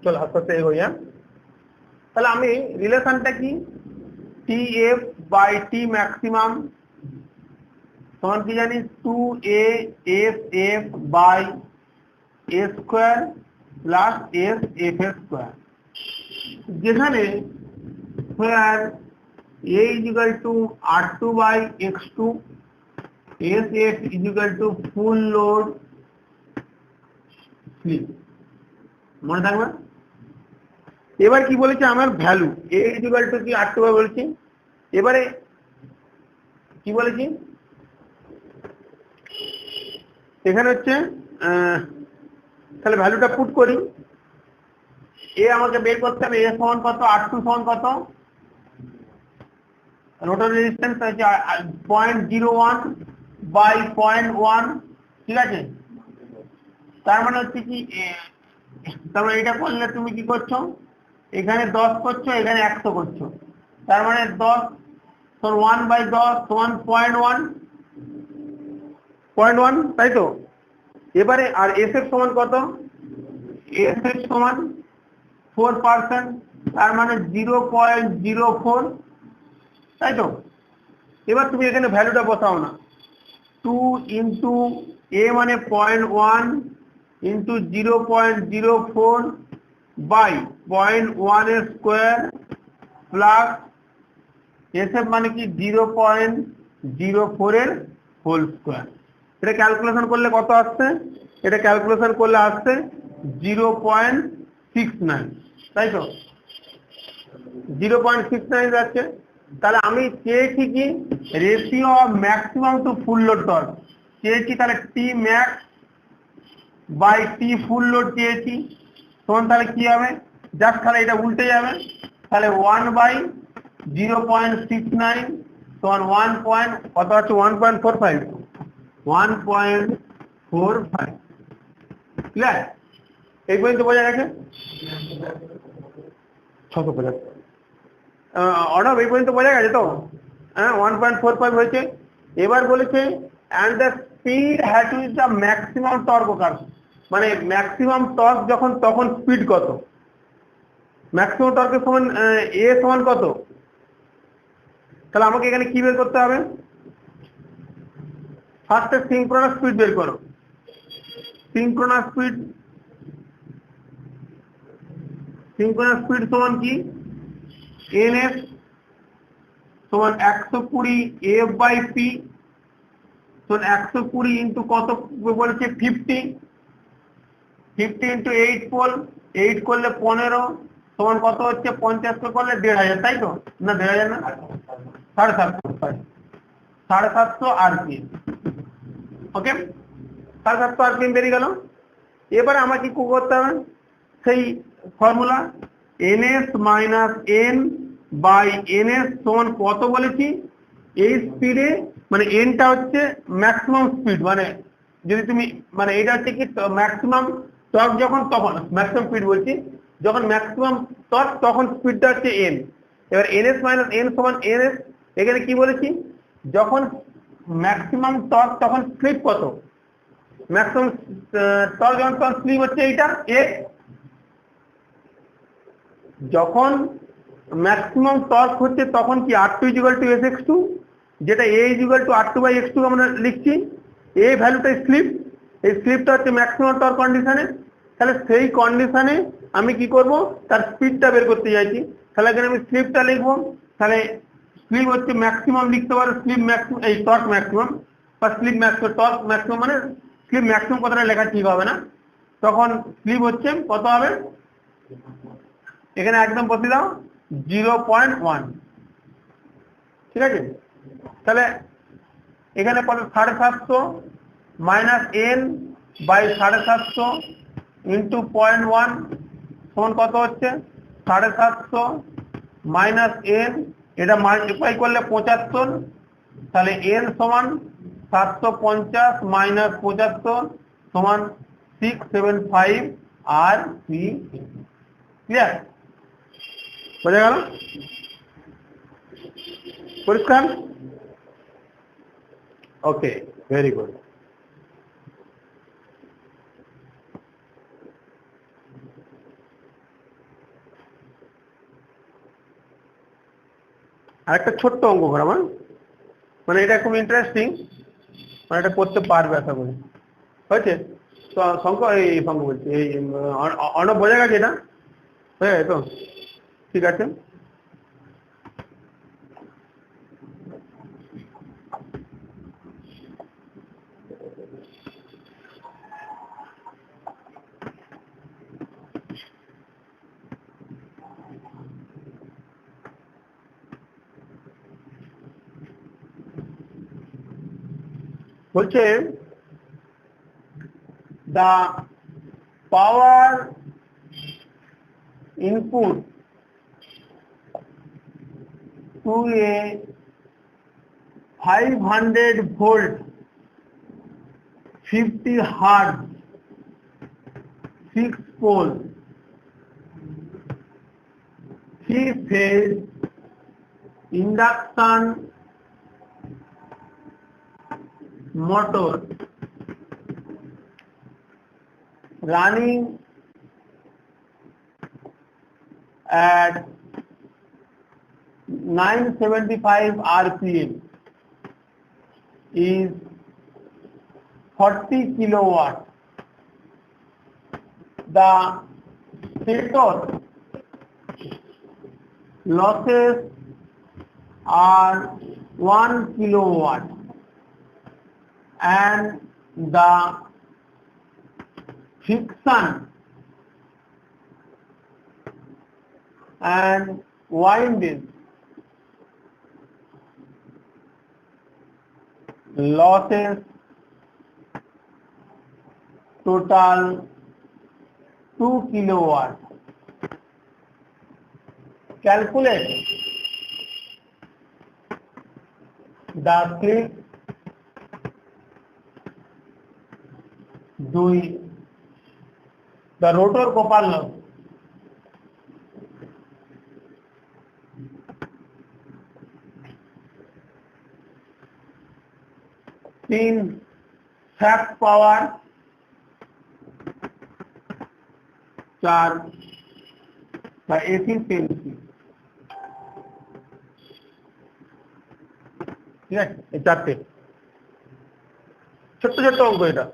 চল আস্তে আস্তে এগোই। তাহলে আমি রিলেশনটা কি, T F by T maximum সমান কি জানি 2a S F by A square plus S F square, যেখানে where a is equal to r2 by x2, sf is equal to full load slip। মনে থাকবে? এবার কি বলেছে আমার value a is equal to কি r2 by বলছি। এবারে কি বলেছি এখানে হচ্ছে তাহলে ভ্যালুটা পুট করি। এ আমাকে বের করতে হবে এ সমান কত, r2 সমান কত, রোটার রেজিস্ট্যান্স হচ্ছে 0.01 বাই 0.1, ঠিক আছে। তার মানে হচ্ছে কি তার মানে এটা করলে তুমি কি করছো, এখানে 10 করছো, এখানে 100 করছো, তার মানে 10 1 বাই 10 সমান 0.1, তাই তো। এবারে আর এস এর সমান কত, এস এর সমান 4%, তার মানে 0.04, তাই তো। এবার তুমি এখানে ভ্যালুটা বসাও না, 2 ইন্টু এ মানে 0.1 ইন্টু 0.04 বাই 0.1 এর স্কোয়ার প্লাস এসএফ মানে কি 0.04 এর হোল স্কোয়ার। এটা ক্যালকুলেশন করলে কত আসছে, এটা ক্যালকুলেশন করলে আসছে 0.69, তাই তো 0.69 যাচ্ছে। তাহলে আমি চেয়েছি কি ratio of maximum to full load torque চেয়েছি, তাহলে T max by T full load চেয়েছি তখন তাহলে কি হবে, জাস্ট তাহলে এটা উল্টে যাবে, তাহলে 1 বাই 0.69 তখন 1 কত আছে 1.45, 1.45, ক্লিয়ার? এই পর্যন্ত বোঝা গেছে? 650 অর্ডার এই পর্যন্ত বোঝা গেছে তো? হ্যাঁ 1.45 হয়েছে। এবার বলেছে and the speed has to is the maximum torque occur, মানে ম্যাক্সিমাম টর্ক যখন তখন স্পিড কত, ম্যাক্সিমাম টর্কের সমান এ সমান কত। তাহলে আমাকে এখানে কি বের করতে হবে, ফার্স্টে সিঙ্ক্রোনাস স্পিড বের করো। সিঙ্ক্রোনাস স্পিড সমান কি এনএস সমান 120 এফ বাই পি, তখন 120 ইন্টু কত বলেছে 50 ইন্টু 8 পোল, 8 করলে 15 সমান কত হচ্ছে 50 করলে 1500, তাই তো না 1500 না 750 আরপিএম। ওকে 750 আরপিএম বেরিয়ে গেল। এবারে আমাকে কি করতে হবে, সেই formula NS minus N by NS সমান কত বলেছি, এই স্পিডে মানে এনটা হচ্ছে ম্যাক্সিমাম স্পিড, মানে যদি তুমি মানে এটা হচ্ছে কি ম্যাক্সিমাম টর্ক যখন তখন ম্যাক্সিমাম স্পিড বলছি, যখন ম্যাক্সিমাম টর্ক তখন স্পিডটা হচ্ছে এন। এবার এনএস মাইনাস এন সমান এনএস, এখানে কি বলেছি যখন ম্যাক্সিমাম টর্ক তখন স্লিপ কত, ম্যাক্সিমাম টর্ক যখন তখন স্লিপ হচ্ছে এইটা এ, যখন ম্যাক্সিমাম টর্ক হচ্ছে তখন কি r2 = sx2, যেটা a = r2 by x2 আমরা লিখছি। এই ভ্যালুটা স্লিপ, এই স্লিপটা হচ্ছে ম্যাক্সিমাম টর্ক কন্ডিশনে। তাহলে সেই কন্ডিশনে আমি কি করব, তার স্পিডটা বের করতে চাইছি, তাহলে এখানে আমি স্লিপটা লিখবো। তাহলে স্লিপ হচ্ছে ম্যাক্সিমাম লিখতে পারো, স্লিপ ম্যাক্সিমাম এই টর্ক ম্যাক্সিমাম বা স্লিপ ম্যাক্সিমাম, টর্ক ম্যাক্সিমাম মানে স্লিপ ম্যাক্সিমাম কথাটা লেখা ঠিক হবে না, তখন স্লিপ হচ্ছে কত হবে, এখানে একদম বসে দাও 0.1, ঠিক আছে। তাহলে এখানে কত 750 মাইনাস এন বাই 750 ইন্টু 0.1 সমান কত হচ্ছে 750 মাইনাস এন, এটা মাল্টিপ্লাই করলে 75, তাহলে এন সমান 750 মাইনাস 75 সমান 675 আর পি। ক্লিয়ার? বোঝা গেল? পরিষ্কার? ওকে, ভেরি গুড। আর একটা ছোট্ট অঙ্ক করা মানে এটা খুব ইন্টারেস্টিং, মানে এটা করতে পারবে আশা করি। হয়েছে তো শঙ্খ বলছি, এই অর্ণব বোঝা গেছে এটা? হয়ে তো ঠিক আছে। বলছে the power input to a 500 volt 50 hertz 6 pole 3 phase induction motor running at 975 rpm is 40 kilowatt. The stator losses are 1 kilowatt and the friction and winding losses total 2 kilowatt. Calculate the slip 2 the rotor copper loss. तीन shaft power 4 বা efficiency। ঠিক আছে, এই চারটে ছোট্ট ছোট্ট অঙ্ক এটা।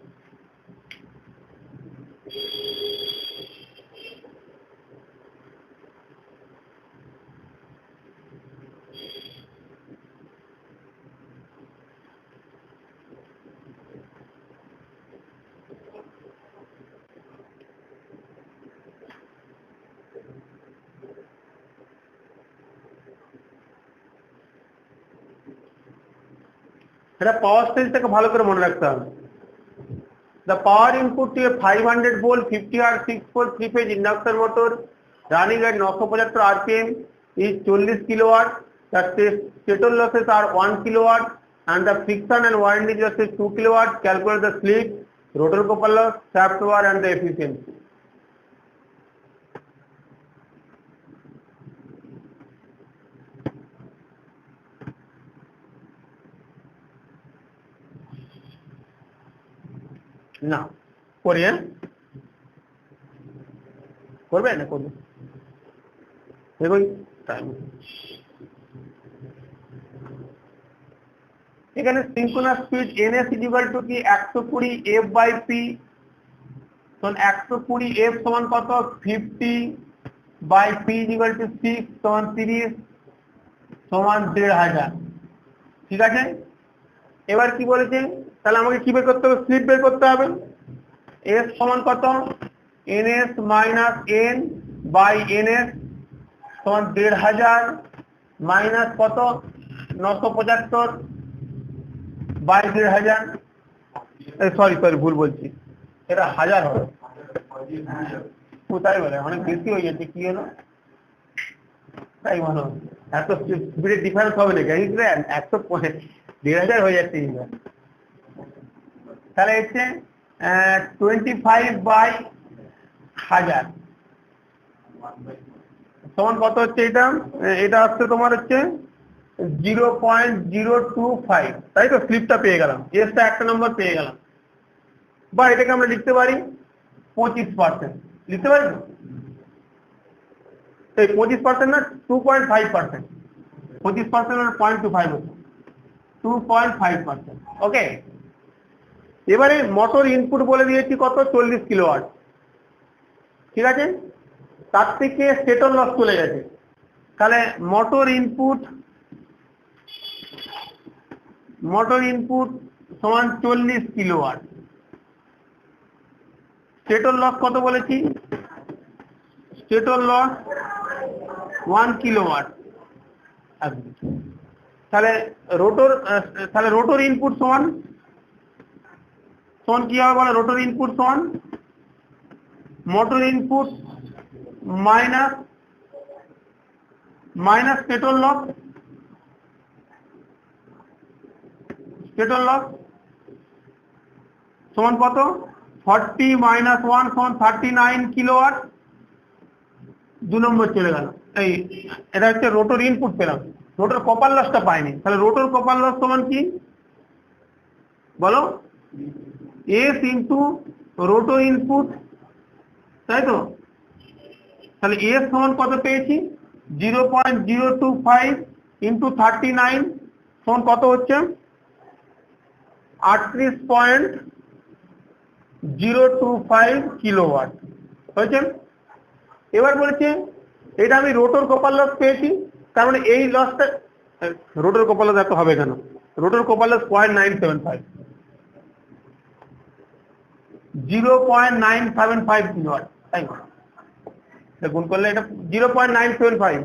এটা পাওয়ার স্টেজটাকে ভালো করে মনে রাখতে হবে। The power input to a 500 volt 50 hertz 6 pole 3 phase induction motor running at 975 rpm is 40 kilowatt. The stator losses are 1 kilowatt and the friction and winding losses 2 kilowatt. Calculate the slip, rotor copper loss, shaft power and the efficiency. না করি, করবে না করবে দেখুন time. এখানে synchronous speed ns equal to কি 120 f by P. তখন 120 f সমান কত 50 বাই পি ইকুয়াল টু 6 সমান 30 সমান 1500। ঠিক আছে, এবার কি বলেছে তাহলে আমাকে কি বের করতে হবে, স্লিপ বের করতে হবে। s সমান কত ns minus n by ns সমান 1500 মাইনাস কত 975 বাই 1500। সরি ভুল বলছি, এটা 1000 হবে। কোথায় বলে অনেক বেশি হয়ে যাচ্ছে, কি হলো তাই বলো, এত স্পিডের ডিফারেন্স হবে না, 1500 হয়ে যাচ্ছে। তাহলে হচ্ছে 25 বাই 1000 সমান কত হচ্ছে, এটা হচ্ছে তোমার হচ্ছে 0.025। তাই তো স্লিপটা পেয়ে গেলাম, এসটা একটা নম্বর পেয়ে গেলাম। বা এটাকে আমরা লিখতে পারি 25%, লিখতে পারি তো এই 25% না 2.5%। 25% 0.25 হচ্ছে 2.5%। ওকে, এবারে মোটর ইনপুট বলে দিয়েছি কত, 40 কিলোওয়াট। ঠিক আছে, তার থেকে স্টেটর লস চলে গেছে, তাহলে মোটর ইনপুট সমান 40 কিলোওয়াট। স্টেটর লস কত বলেছি, স্টেটর লস 1 কিলোওয়াট। তাহলে রোটর ইনপুট সমান কি হবে বলো, রোটর ইনপুট সমান motor input minus stator loss. Stator loss সমান কত, 40 - 1 সমান 39 কিলোওয়াট। 2 নম্বর চলে গেল। এই এটা হচ্ছে রোটর ইনপুট পেলাম, রোটর কপার লসটা পাইনি। তাহলে রোটর কপার লস সমান কি বলো, এস ইন্টু রোটর ইনপুট, তাই তো। তাহলে এস সমান কত পেয়েছি, 0.025 ইন্টু 39 সমান কত হচ্ছে, 38.025 কিলোওয়াট হয়েছে। এবার বলেছে এটা আমি রোটর কপার লস পেয়েছি, তার মানে এই লসটা, রোটর কপার লস এত হবে কেন, রোটর কপার লস 0.975 0.975 কিলোওয়াট, তাই গুণ করলে এটা 0.975।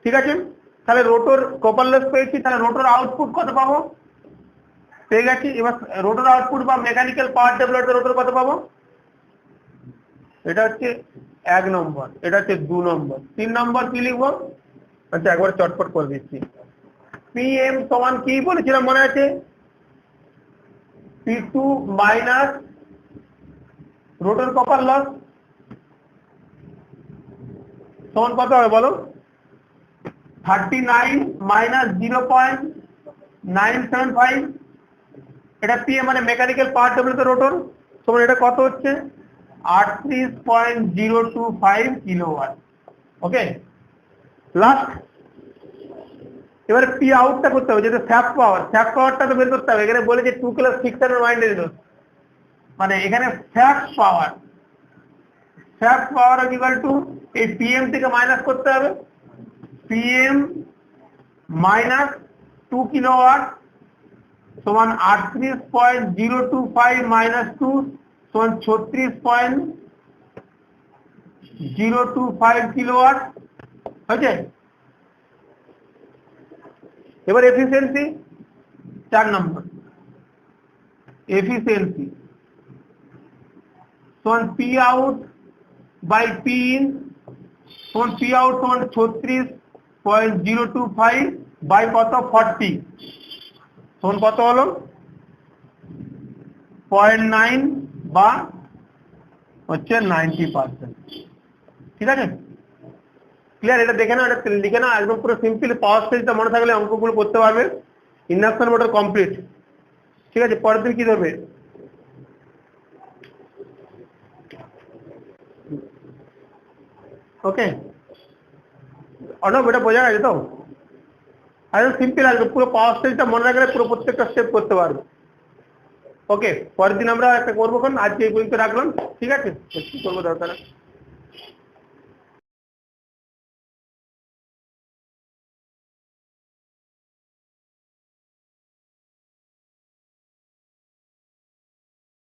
ঠিক আছে, তাহলে রোটর কপার লস পেয়েছি, তাহলে রোটর আউটপুট কত পাবো, পেয়ে গেছি। এবার রোটর আউটপুট বা মেকানিক্যাল পাওয়ার ডেভেলপড রোটর কত পাবো, এটা হচ্ছে 1 নম্বর, এটা হচ্ছে 2 নম্বর। 3 নম্বর কি লিখবো, আচ্ছা একবার চটপট করে দিচ্ছি। পিএম সমান কি বলেছিলাম মনে আছে, P2 minus rotor copper loss সমান কত হবে বলো, 39 মাইনাস 0.975, এটা পিএম মানে মেকানিক্যাল পাওয়ার ডেভেলপড রোটর সমান এটা কত হচ্ছে 38.025 কিলোওয়াট। ওকে, লাস্ট এবারে পি আউটটা করতে হবে, যেটা স্যাপ পাওয়ারটা তো বের করতে হবে। এখানে বলে যে 2 ক্লাস 6 এর মাইন্ডে দিল, মানে এখানে স্যাপ পাওয়ার ইকুয়াল টু এই পিএম থেকে মাইনাস করতে হবে, পিএম মাইনাস 2 কিলোওয়াট সমান 38.025 মাইনাস 2 সমান 36.025 কিলোওয়াট হয়েছে। এবার এফিসিয়েন্সি 4 নম্বর, এফিসিয়েন্সি সমান P out by P in সমান পি আউট সমান 36.025 বাই কত 40 সমান কত হলো 0.9 বা হচ্ছে 90%। ঠিক আছে, ক্লিয়ার? এটা দেখে নাও, এটা লিখে নাও, একদম পুরো সিম্পল। পাওয়ার স্টেজটা মনে থাকলে অঙ্কগুলো করতে পারবে। Induction motor complete. ঠিক আছে, পরের দিন কি ধরবে, ওকে অর্ণব, এটা বোঝা গেছে তো? একদম সিম্পল আসবে, পুরো পাওয়ার স্টেজটা মনে রাখলে পুরো প্রত্যেকটা স্টেপ করতে পারবে। ওকে, পরের দিন আমরা একটা করবো, আজকে এই পর্যন্ত রাখলাম। ঠিক আছে, কি করবো দরকার।